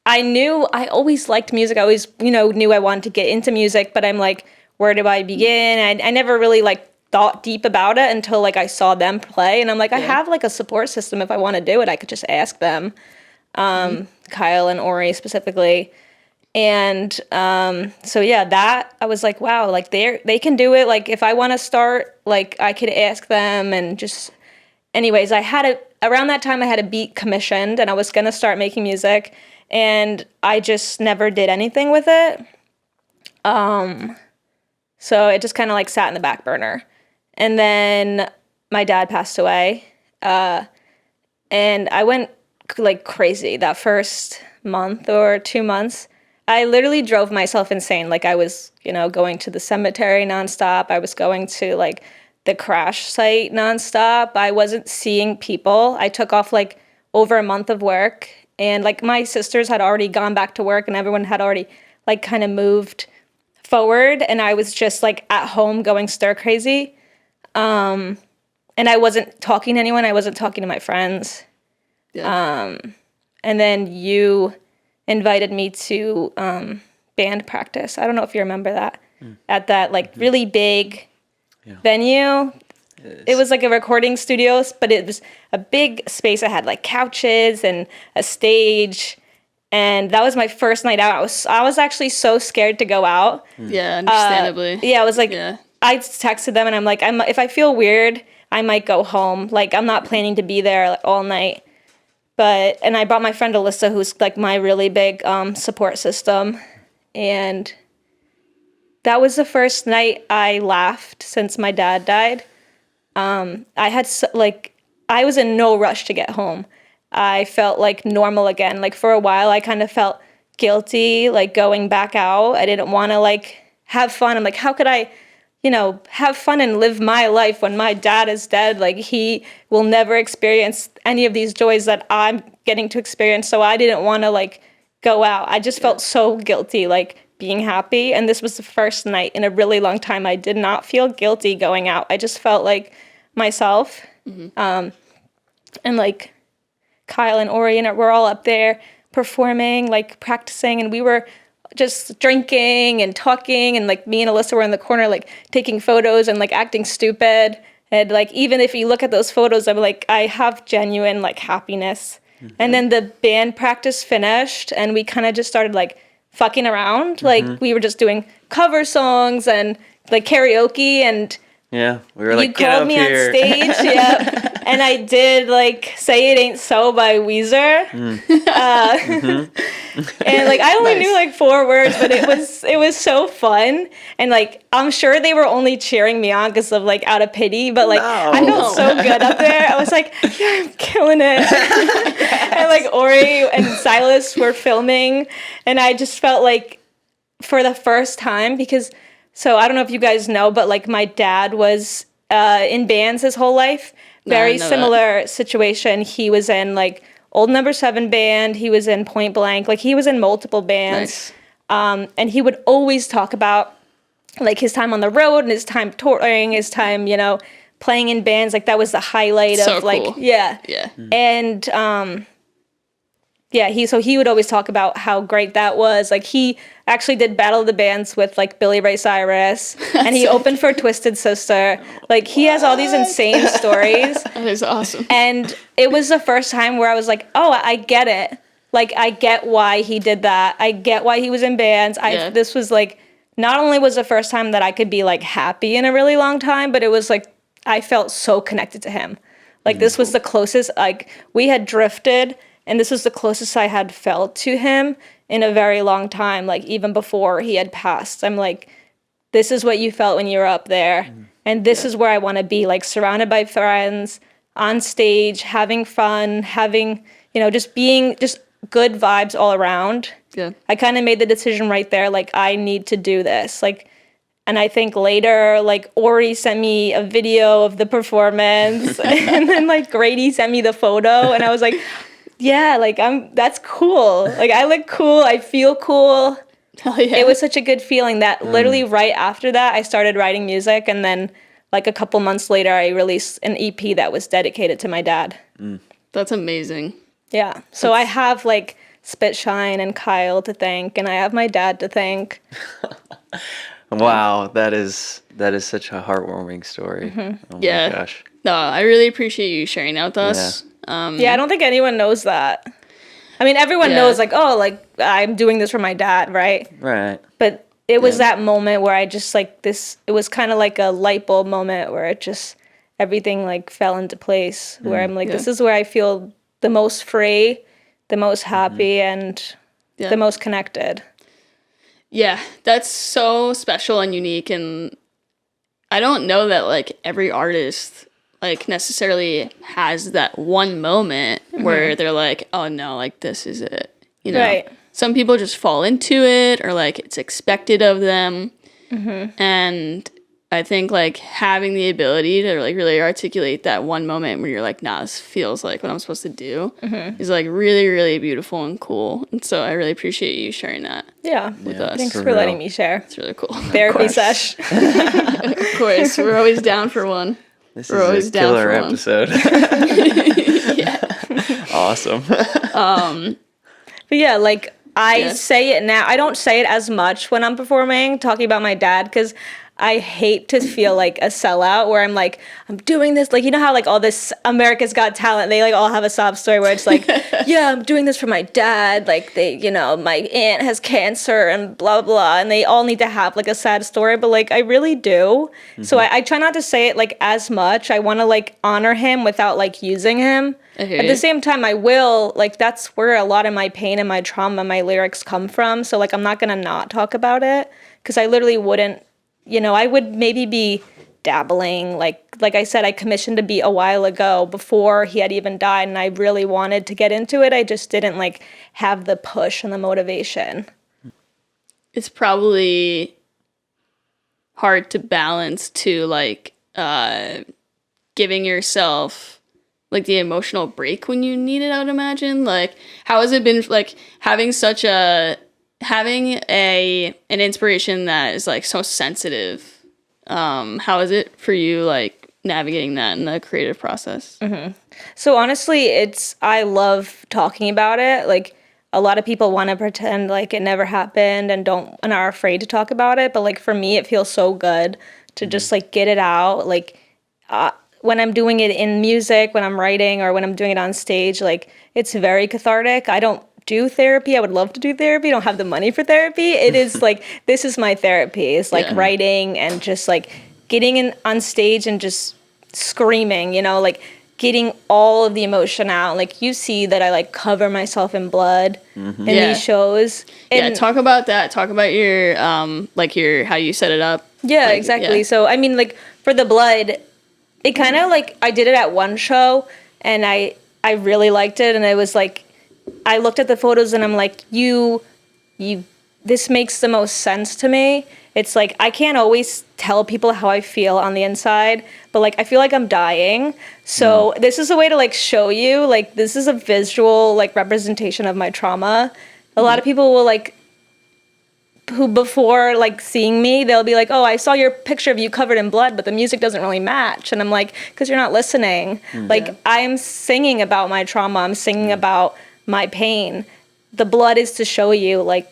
I always liked music. I always, knew I wanted to get into music, but I'm like, where do I begin? I never really like thought deep about it until like I saw them play, and I'm like, I have like a support system. If I want to do it, I could just ask them. Kyle and Ori specifically. And so yeah, that I was like, wow, like they can do it. Like if I want to start, like I could ask them. And just anyways, around that time I had a beat commissioned and I was gonna start making music, and I just never did anything with it. So it just kind of like sat in the back burner. And then my dad passed away, and I went like crazy that first month or 2 months. I literally drove myself insane. Like I was, going to the cemetery nonstop. I was going to like the crash site nonstop. I wasn't seeing people. I took off like over a month of work, and like my sisters had already gone back to work and everyone had already like kind of moved forward, and I was just like at home going stir crazy. And I wasn't talking to anyone. I wasn't talking to my friends. Yeah. And then you invited me to band practice. I don't know if you remember that. At that like really big venue. It was like a recording studio, but it was a big space. I had like couches and a stage, and that was my first night out. I was actually so scared to go out. Yeah, understandably. I was like, I texted them and I'm like, if I feel weird, I might go home. Like I'm not planning to be there like, all night. And I brought my friend Alyssa, who's like my really big support system. And that was the first night I laughed since my dad died. I was in no rush to get home. I felt like normal again. Like for a while, I kind of felt guilty, like going back out. I didn't want to like have fun. I'm like, how could I, have fun and live my life when my dad is dead? Like he will never experience any of these joys that I'm getting to experience. So I didn't want to like go out. I just felt so guilty, like being happy. And this was the first night in a really long time I did not feel guilty going out. I just felt like myself. And like Kyle and Ori and we're all up there performing, like practicing, and we were just drinking and talking, and like me and Alyssa were in the corner like taking photos and like acting stupid. And like even if you look at those photos, I'm like, I have genuine like happiness. And then the band practice finished and we kind of just started like fucking around. Like we were just doing cover songs and like karaoke, and Yeah, we were like, you get called up me here. on stage, yeah, and I did like "Say It Ain't So" by Weezer, and like I only knew like 4 words, but it was so fun, and like I'm sure they were only cheering me on because of like out of pity, but like I felt so good up there. I was like, yeah, I'm killing it, and like Ori and Silas were filming, and I just felt like for the first time because. So I don't know if you guys know, but like my dad was in bands his whole life. Very similar situation. He was in like Old Number 7 band. He was in Point Blank. Like he was in multiple bands. Nice. And he would always talk about like his time on the road and his time touring, his time, you know, playing in bands. Like that was the highlight of like, cool. Yeah. And yeah, he would always talk about how great that was. Like he actually did Battle of the Bands with like Billy Ray Cyrus, and he opened for Twisted Sister. Like he has all these insane stories. That is awesome. And it was the first time where I was like, oh, I get it. Like I get why he did that. I get why he was in bands. This was like, not only was the first time that I could be like happy in a really long time, but it was like I felt so connected to him. Like this was the closest, like we had drifted. And this was the closest I had felt to him in a very long time, like even before he had passed. I'm like, this is what you felt when you were up there. And this is where I want to be, like surrounded by friends, on stage, having fun, having, you know, just being just good vibes all around. Yeah. I kind of made the decision right there, like, I need to do this. Like, and I think later, like, Ori sent me a video of the performance. And then, like, Grady sent me the photo. And I was like... Yeah, like that's cool. Like I look cool, I feel cool. Hell yeah. It was such a good feeling that literally right after that I started writing music, and then like a couple months later I released an EP that was dedicated to my dad. That's amazing. Yeah. So I have like Spitshine and Kyle to thank, and I have my dad to thank. Wow, that is such a heartwarming story. Oh my gosh. No, I really appreciate you sharing that with us. Yeah, I don't think anyone knows that. I mean, everyone knows, like, oh, like, I'm doing this for my dad, right? Right. But it was that moment where I just, like, it was kind of like a light bulb moment where it just, everything, like, fell into place. Where I'm like, this is where I feel the most free, the most happy, and the most connected. Yeah, that's so special and unique. And I don't know that, like, every artist... like necessarily has that one moment where they're like, oh no, like this is it, you know? Right. Some people just fall into it, or like it's expected of them. And I think like having the ability to like really articulate that one moment where you're like, nah, this feels like what I'm supposed to do is like really, really beautiful and cool. And so I really appreciate you sharing that with us. Thanks for letting me share. It's really cool. Therapy sesh. Of course, we're always down for one. This We're always is a down killer for one. episode. Awesome. But yeah, like I say it now. I don't say it as much when I'm performing, talking about my dad, because I hate to feel like a sellout where I'm like, I'm doing this. Like, you know how like all this America's Got Talent, they like all have a sob story where it's like, yeah, I'm doing this for my dad. Like they, you know, my aunt has cancer and blah, blah. And they all need to have like a sad story. But like, I really do. So I try not to say it like as much. I want to like honor him without like using him. At the same time, I will, like, that's where a lot of my pain and my trauma, my lyrics come from. So like, I'm not going to not talk about it because I literally wouldn't. You know, I would maybe be dabbling, like I said, I commissioned a beat a while ago before he had even died, and I really wanted to get into it. I just didn't, like, have the push and the motivation. It's probably hard to balance, too, like, giving yourself, like, the emotional break when you need it, I would imagine. Like, how has it been, like, having such a having an inspiration that is like so sensitive, how is it for you like navigating that in the creative process? So honestly, I love talking about it. Like a lot of people want to pretend like it never happened and are afraid to talk about it. But like for me, it feels so good to just like get it out. Like when I'm doing it in music, when I'm writing, or when I'm doing it on stage, like it's very cathartic. I don't do therapy. I would love to do therapy. I don't have the money for therapy. It is like, this is my therapy. It's like writing and just like getting on stage and just screaming, like getting all of the emotion out. Like you see that I like cover myself in blood in these shows. And talk about that. Talk about your how you set it up. Yeah, like, exactly. Yeah. So I mean, like for the blood, it kind of like I did it at one show and I really liked it, and it was like I looked at the photos and I'm like, this makes the most sense to me. It's like I can't always tell people how I feel on the inside, but like I feel like I'm dying. So this is a way to like show you, like this is a visual like representation of my trauma. A lot of people will like, who before like seeing me, they'll be like, oh, I saw your picture of you covered in blood, but the music doesn't really match. And I'm like, because you're not listening. Like I'm singing about my trauma. I'm singing about my pain. The blood is to show you like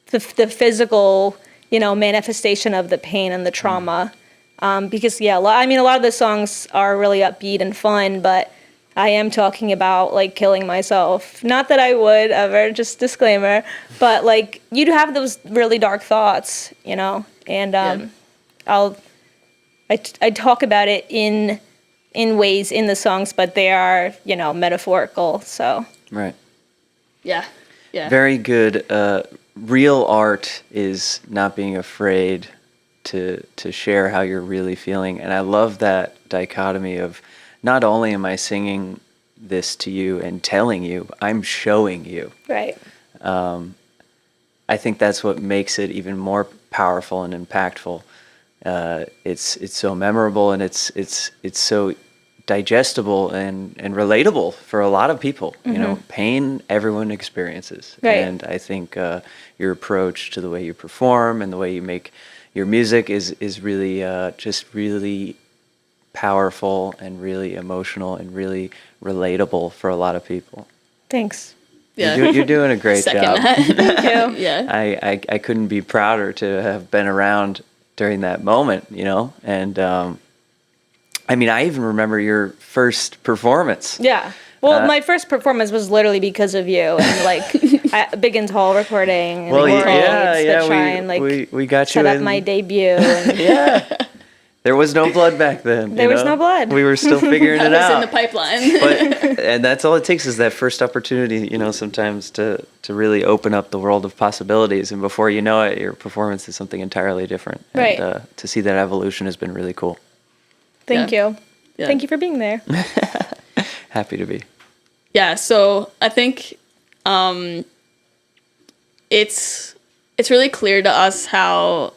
the physical, manifestation of the pain and the trauma. Because a lot of the songs are really upbeat and fun, but I am talking about like killing myself. Not that I would ever, just disclaimer, but like you'd have those really dark thoughts, and I talk about it in ways in the songs, but they are, metaphorical. So Right. Yeah. Very good. Real art is not being afraid to share how you're really feeling, and I love that dichotomy of not only am I singing this to you and telling you, I'm showing you. Right. I think that's what makes it even more powerful and impactful. It's so memorable, and it's so digestible and relatable for a lot of people. Pain everyone experiences. Right. And I think your approach to the way you perform and the way you make your music is really just really powerful and really emotional and really relatable for a lot of people. Thanks. Yeah. You're doing a great Second job. that. Thank you. Yeah. I couldn't be prouder to have been around during that moment, and I even remember your first performance. Yeah. Well, my first performance was literally because of you and like at Biggins Hall recording. And Well, we got you set up in. my debut. And Yeah. There was no blood back then. There was no blood. We were still figuring it That was out. in the pipeline. And that's all it takes is that first opportunity, sometimes to really open up the world of possibilities. And before you know it, your performance is something entirely different. Right. And to see that evolution has been really cool. Thank you. Yeah. Thank you for being there. Happy to be. Yeah, so I think it's really clear to us how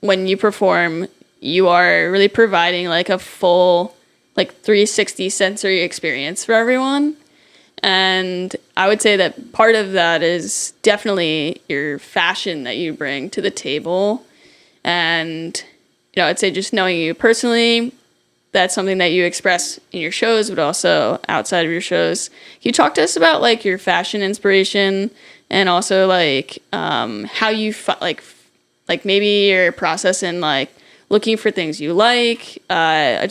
when you perform, you are really providing like a full 360 sensory experience for everyone. And I would say that part of that is definitely your fashion that you bring to the table. And, I'd say just knowing you personally, that's something that you express in your shows, but also outside of your shows. Can you talk to us about your fashion inspiration and also how you maybe your process in looking for things you like? I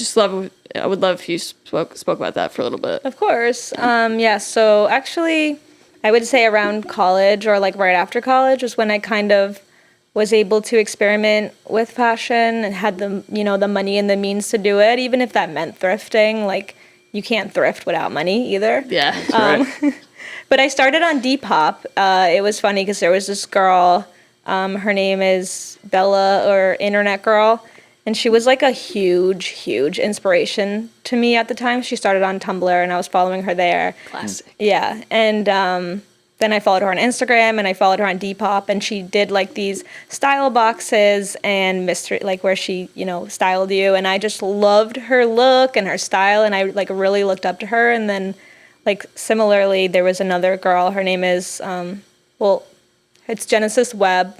would love if you spoke about that for a little bit. Of course. So actually, I would say around college or right after college was when I kind of was able to experiment with fashion and had the money and the means to do it, even if that meant thrifting. You can't thrift without money either. Yeah. That's right. But I started on Depop. It was funny because there was this girl, her name is Bella, or Internet Girl, and she was a huge inspiration to me at the time. She started on Tumblr and I was following her there. Classic. Yeah, and then I followed her on Instagram and I followed her on Depop, and she did these style boxes and mystery, where she, styled you, and I just loved her look and her style, and I really looked up to her. And then similarly, there was another girl, her name is, her It's Genesis Web.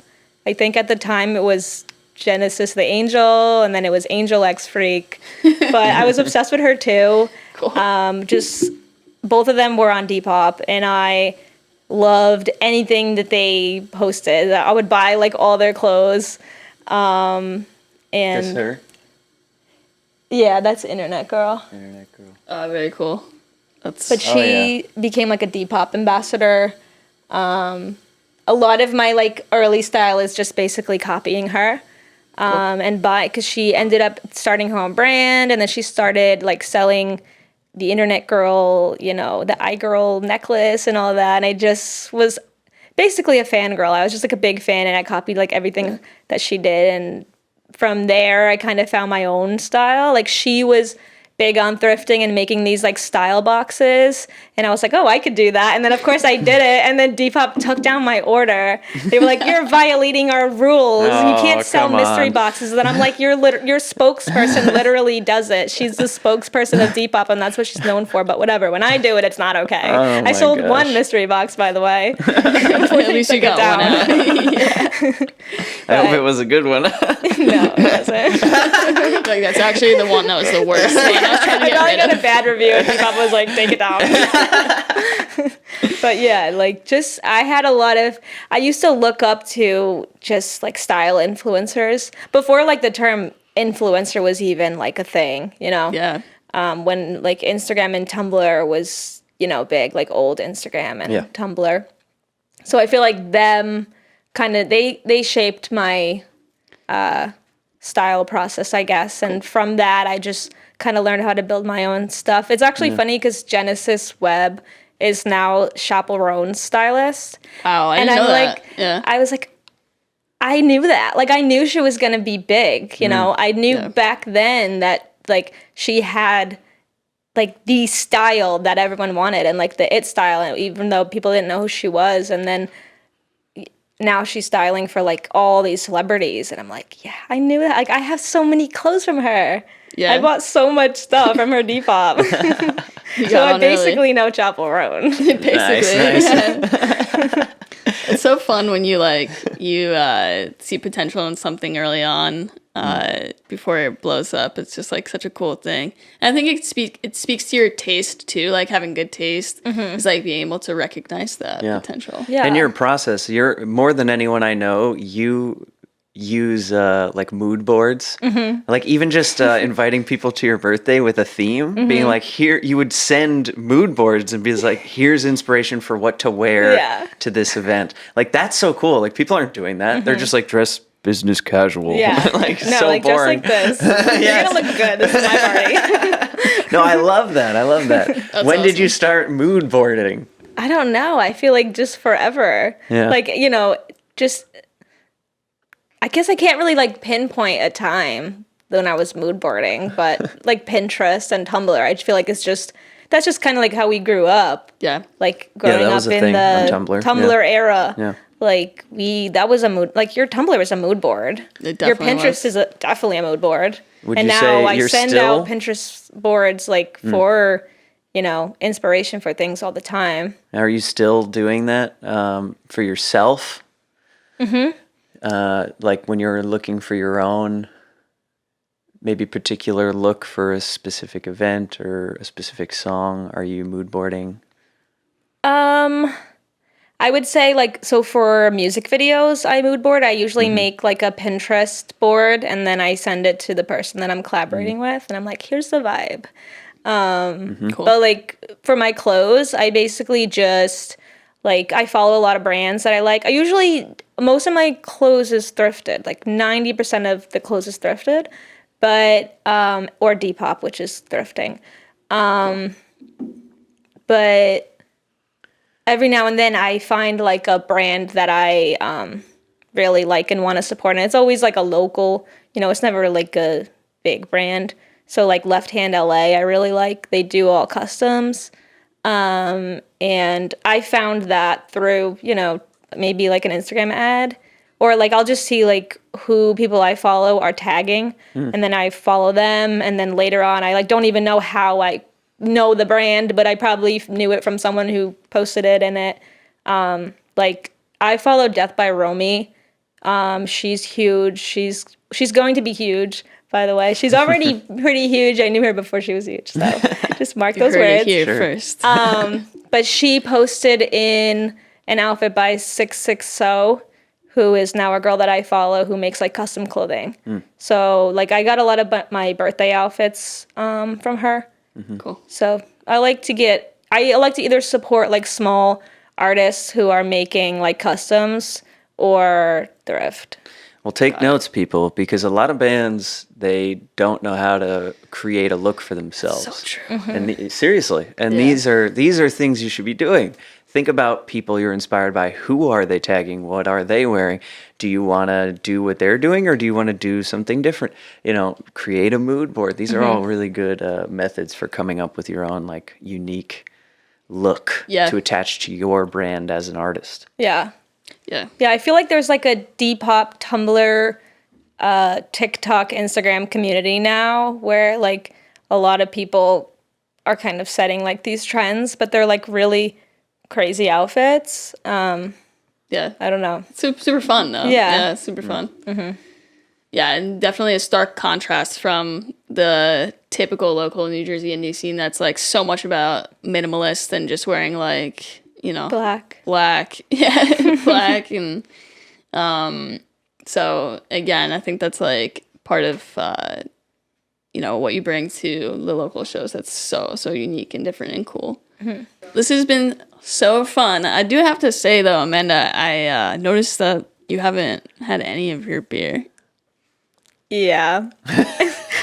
I think at the time it was Genesis the Angel, and then it was Angel X Freak. But I was obsessed with her too. Cool. Just both of them were on Depop, and I loved anything that they posted. I would buy like all their clothes. And That's her. yeah, that's Internet Girl. Internet girl. Very cool. But she became like a Depop ambassador. A lot of my like early style is just basically copying her. And because she ended up starting her own brand, and then she started like selling the Internet Girl, the iGirl necklace and all that. And I just was basically a fangirl. I was just like a big fan, and I copied like everything that she did. And from there, I kind of found my own style. Like she was big on thrifting and making these like style boxes, and I was like, oh, I could do that. And then of course I did it, and then Depop took down my order. They were like, you're violating our rules. You can't sell mystery boxes. And then I'm like, your spokesperson literally does it. She's the spokesperson of Depop, and that's what she's known for. But whatever, when I do it, it's not okay. I sold one mystery box, by the way. At least you got one out. I hope it was a good one. No, it wasn't. Like that's actually the one that was the worst one. I was trying to I get probably rid got of. a bad review, and Depop was like, take it down. But yeah, like I used to look up to just like style influencers before like the term influencer was even like a thing, Yeah. When like Instagram and Tumblr was, big, like old Instagram and Tumblr. So I feel like them kind of, they shaped my style process, I guess. And from that, I just kind of learned how to build my own stuff. It's actually funny because Genesis Web is now Chaperone's stylist. Wow, I and didn't I'm know like, that. Yeah. I was like, I knew that. Like, I knew she was going to be big, I knew back then that, like, she had, like, the style that everyone wanted and, like, the it style, even though people didn't know who she was. And then now she's styling for, like, all these celebrities. And I'm like, yeah, I knew that. Like, I have so many clothes from her. Yeah. I bought so much stuff from her Depop. So I basically know Chaperone. Basically. Nice. Yeah. It's so fun when you see potential in something early on before it blows up. It's just like such a cool thing. And I think it speaks to your taste too, like having good taste is like being able to recognize that potential. Yeah. And your process, you're more than anyone I know, you use like mood boards, like even just inviting people to your birthday with a theme, being like, here, you would send mood boards and be like, here's inspiration for what to wear to this event. Like that's so cool. Like people aren't doing that. They're just like dress business casual. Yeah. Like No, so like boring. just like this. You're gonna look good. This is my party. No, I love that. When did you awesome. start mood boarding? I don't know. I feel like just forever. Yeah. Like, just I guess I can't really like pinpoint a time when I was mood boarding, but like Pinterest and Tumblr, I just feel like that's just kind of like how we grew up. Yeah. Like growing that up was a in thing the on Tumblr. era. Yeah. Like that was a mood, like your Tumblr was a mood board. It Your definitely Pinterest was. is definitely a mood board. Would and you now say I you're send still- out Pinterest boards like for, inspiration for things all the time. Are you still doing that for yourself? Like when you're looking for your own maybe particular look for a specific event or a specific song, are you mood boarding? I would say so for music videos, I mood board. I usually make like a Pinterest board and then I send it to the person that I'm collaborating with and I'm like, here's the vibe. Cool. But like for my clothes, I basically just I follow a lot of brands that I like. Most of my clothes is thrifted. Like 90% of the clothes is thrifted, but or Depop, which is thrifting. But every now and then I find like a brand that I really like and want to support, and it's always like a local. It's never like a big brand. So like Left Hand LA, I really like. They do all customs. And I found that through, maybe like an Instagram ad, or like I'll just see like who people I follow are tagging and then I follow them. And then later on, I don't even know how I know the brand, but I probably knew it from someone who posted it in it. I follow Death by Romy. She's huge. She's going to be huge, by the way. She's already pretty huge. I knew her before she was huge, so just mark those Heard words. it here first. But she posted in an outfit by 660, who is now a girl that I follow who makes like custom clothing. So like I got a lot of my birthday outfits from her. Cool. So I like to either support like small artists who are making like customs or thrift. Well, take notes, people, because a lot of bands, they don't know how to create a look for themselves. So true. And seriously, and these are things you should be doing. Think about people you're inspired by. Who are they tagging? What are they wearing? Do you want to do what they're doing, or do you want to do something different? Create a mood board. These are all really good methods for coming up with your own like unique look to attach to your brand as an artist. Yeah. Yeah. Yeah, I feel like there's like a Depop, Tumblr, TikTok, Instagram community now where like a lot of people are kind of setting like these trends, but they're like really crazy outfits. Yeah. I don't know. Super fun though. Yeah. Super fun. Yeah, and definitely a stark contrast from the typical local New Jersey indie scene that's like so much about minimalist and just wearing like, black. Yeah, black. And so again, I think that's like part of what you bring to the local shows that's so unique and different and cool. This has been so fun. I do have to say though, Amanda, I noticed that you haven't had any of your beer. Yeah.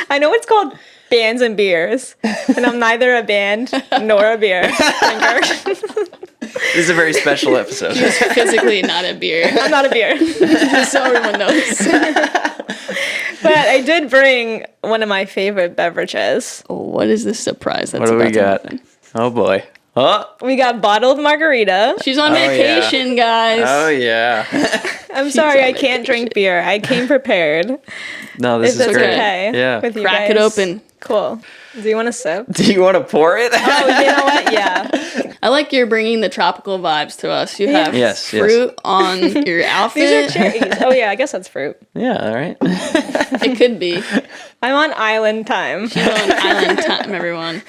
I know it's called Bands and Beers, and I'm neither a band nor a beer drinker. This is a very special episode. She's physically not a beer. I'm not a beer. Just so everyone knows. But I did bring one of my favorite beverages. What is this surprise that's What do about we to got? happen? Oh boy. Oh. We got bottled margarita. She's on vacation, guys. Oh yeah. I'm sorry, I can't drink beer. I came prepared. No, this If is that's great. okay Yeah. with you Crack guys. it open. Cool. Do you want a sip? Do you want to pour it? Oh, you know what? Yeah. I like you're bringing the tropical vibes to us. You have Yes, fruit on your outfit. These are cherries. Oh, yeah, I guess that's fruit. Yeah. All right. It could be. I'm on island time. She's on island time, everyone.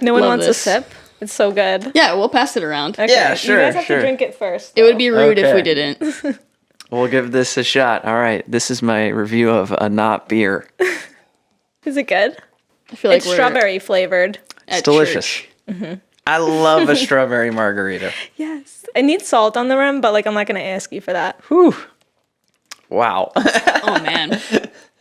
No one Love wants this. a sip? It's so good. Yeah, we'll pass it around. Okay. Yeah, sure, You guys have sure. to drink it first. It would be rude if we Okay. didn't. We'll give this a shot. All right. This is my review of a not beer. Is it good? I feel like It's we're strawberry flavored. It's at delicious. church. I love a strawberry margarita. Yes. It needs salt on the rim, but like I'm not going to ask you for that. Whew. Wow. Oh man.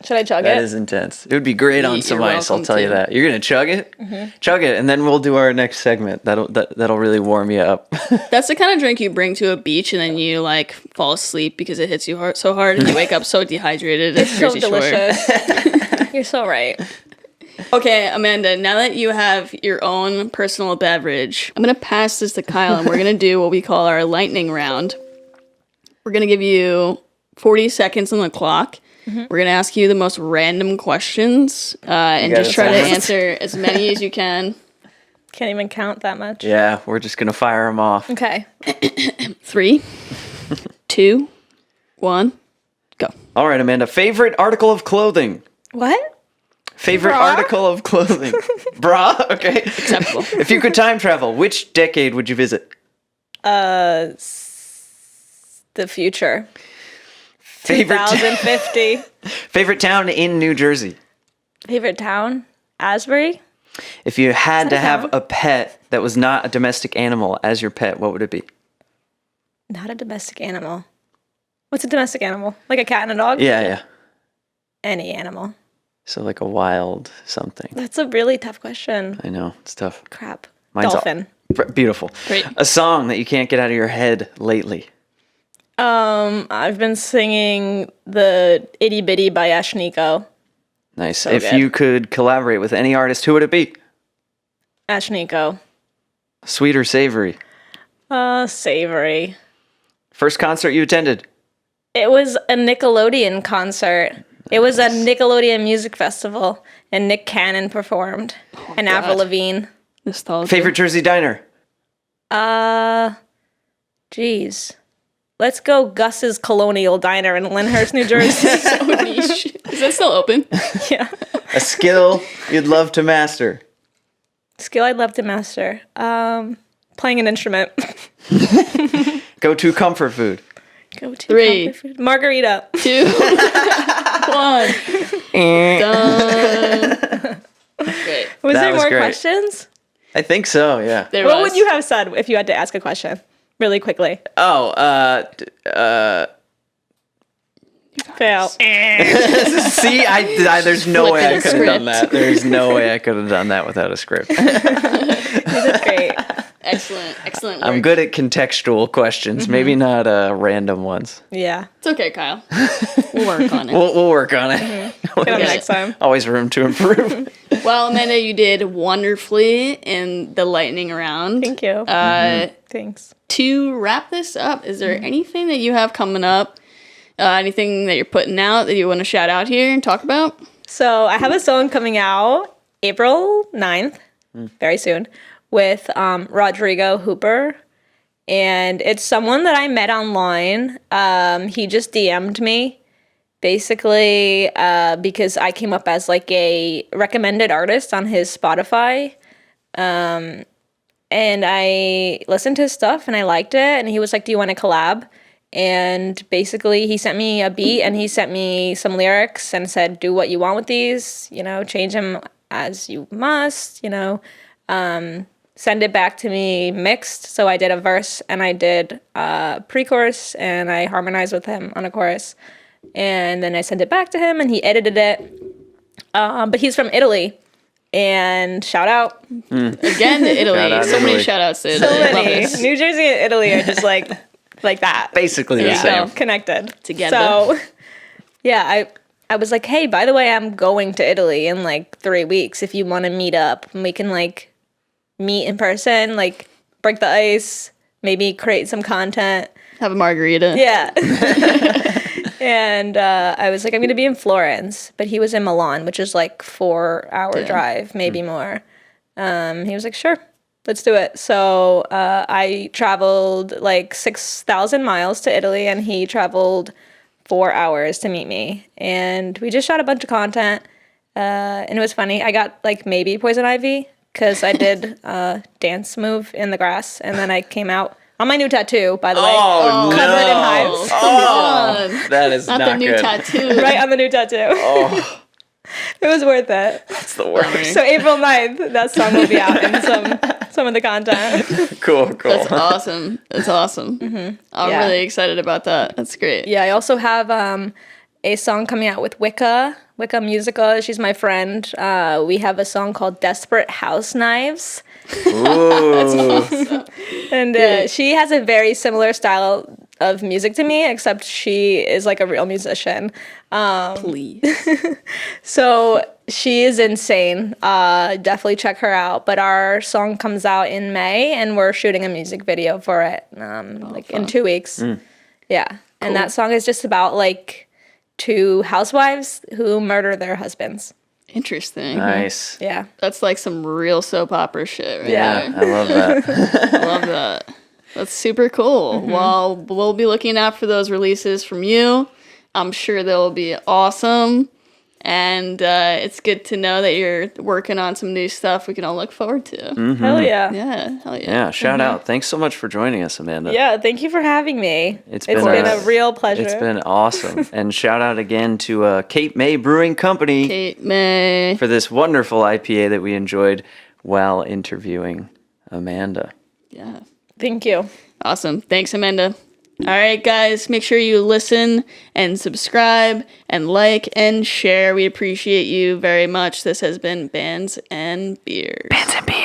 Should I chug That it? is intense. It would be great on You're some ice, I'll welcome tell you to. that. You're going to chug it? Chug it, and then we'll do our next segment. That'll really warm you up. That's the kind of drink you bring to a beach and then you like fall asleep because it hits you so hard and you wake up so dehydrated. It's so Jersey Shore. delicious. You're so right. Okay, Amanda, now that you have your own personal beverage, I'm going to pass this to Kyle and we're going to do what we call our lightning round. We're going to give you 40 seconds on the clock. We're going to ask you the most random questions and got just it try to fast. answer as many as you can. Can't even count that much. Yeah, we're just going to fire them off. Okay. 3, 2, 1, go. All right, Amanda. Favorite article of clothing? What? Favorite Bra? article of clothing? Bra? Okay. Acceptable. If you could time travel, which decade would you visit? The future. Favorite 2050. favorite town in New Jersey? Favorite town? Asbury? If you had to a have town? a pet that was not a domestic animal as your pet, what would it be? Not a domestic animal. What's a domestic animal? Like a cat and a dog? Yeah. Any animal. So like a wild something. That's a really tough question. I know, it's tough. Crap. Mine's all- Dolphin. Beautiful. Great. A song that you can't get out of your head lately. I've been singing the Itty Bitty by Ashniko. Nice. So If good. you could collaborate with any artist, who would it be? Ashniko. Sweet or savory? Savory. First concert you attended? It was a Nickelodeon concert. It was a Nickelodeon music festival, and Nick Cannon performed, and Avril God. Lavigne. Nostalgia. Favorite Jersey diner? Jeez. Let's go Gus's Colonial Diner in Lyndhurst, New Jersey. So niche. Is that still open? Yeah. A skill you'd love to master. Skill I'd love to master. Playing an instrument. Go-to comfort food. Go to 3, comfort food. Margarita. 2, 1. Done. Great. Was That there was more great. questions? I think so, yeah. There What was. would you have said if you had to ask a question? Really quickly. Oh, Fail. see, there's no way I Flipping could have done script. that. There's no way I could have done that without a script. You did great. Excellent. I'm work. good at contextual questions, maybe not random ones. Yeah. It's okay, Kyle. We'll work on it. We'll work on it. Get on Yeah. next time. Always room to improve. Well, Amanda, you did wonderfully in the lightning round. Thank you. Thanks. To wrap this up, is there anything that you have coming up? Anything that you're putting out that you want to shout out here and talk about? So I have a song coming out April 9th, very soon, with Rodrigo Hooper. And it's someone that I met online. He just DM'd me, basically, because I came up as like a recommended artist on his Spotify. And I listened to his stuff and I liked it. And he was like, do you want to collab? And basically he sent me a beat and he sent me some lyrics and said, do what you want with these, change them as you must, send it back to me mixed. So I did a verse and I did a pre-chorus and I harmonized with him on a chorus. And then I sent it back to him and he edited it. But he's from Italy. And shout out. Again to Italy. Shout out So many Italy. shout outs to So Italy. Love many. this. New Jersey and Italy are just like that. Basically the Yeah. same. Connected. Together. So yeah, I was like, hey, by the way, I'm going to Italy in like 3 weeks. If you want to meet up, and we can like meet in person, like break the ice, maybe create some content. Have a margarita. Yeah. And I was like, I'm going to be in Florence, but he was in Milan, which is like 4-hour drive, maybe more. He was like, sure, let's do it. So I traveled like 6,000 miles to Italy and he traveled 4 hours to meet me. And we just shot a bunch of content. And it was funny. I got like maybe poison ivy because I did a dance move in the grass. And then I came out on my new tattoo, by the way. Oh, no. Covered in hives. Oh, That is not not the new good. tattoo. Right on the new tattoo. Oh, It was worth it. it's the worst. So April 9th, that song will be out in some of the content. Cool. That's awesome. That's awesome. I'm Yeah. really excited about that. That's great. Yeah, I also have a song coming out with Wicca Musica. She's my friend. We have a song called Desperate House Knives. Ooh. And she has a very similar style of music to me, except she is like a real musician. Please. So she is insane. Definitely check her out. But our song comes out in May, and we're shooting a music video for it in 2 weeks. Yeah. And that song is just about like 2 housewives who murder their husbands. Interesting. Nice. Yeah. That's like some real soap opera shit right Yeah. there. I love that. I love that. That's super cool. Well, we'll be looking out for those releases from you. I'm sure they'll be awesome. And it's good to know that you're working on some new stuff we can all look forward to. Hell yeah. Yeah, hell yeah. Yeah, shout out. Thanks so much for joining us, Amanda. Yeah, thank you for having me. It's It's been been a real pleasure. It's been awesome. And shout out again to Cape May Brewing Company Cape May. for this wonderful IPA that we enjoyed while interviewing Amanda. Yeah. Thank you. Awesome. Thanks, Amanda. All right, guys, make sure you listen and subscribe and like and share. We appreciate you very much. This has been Bands and Beers. Bands and Beers.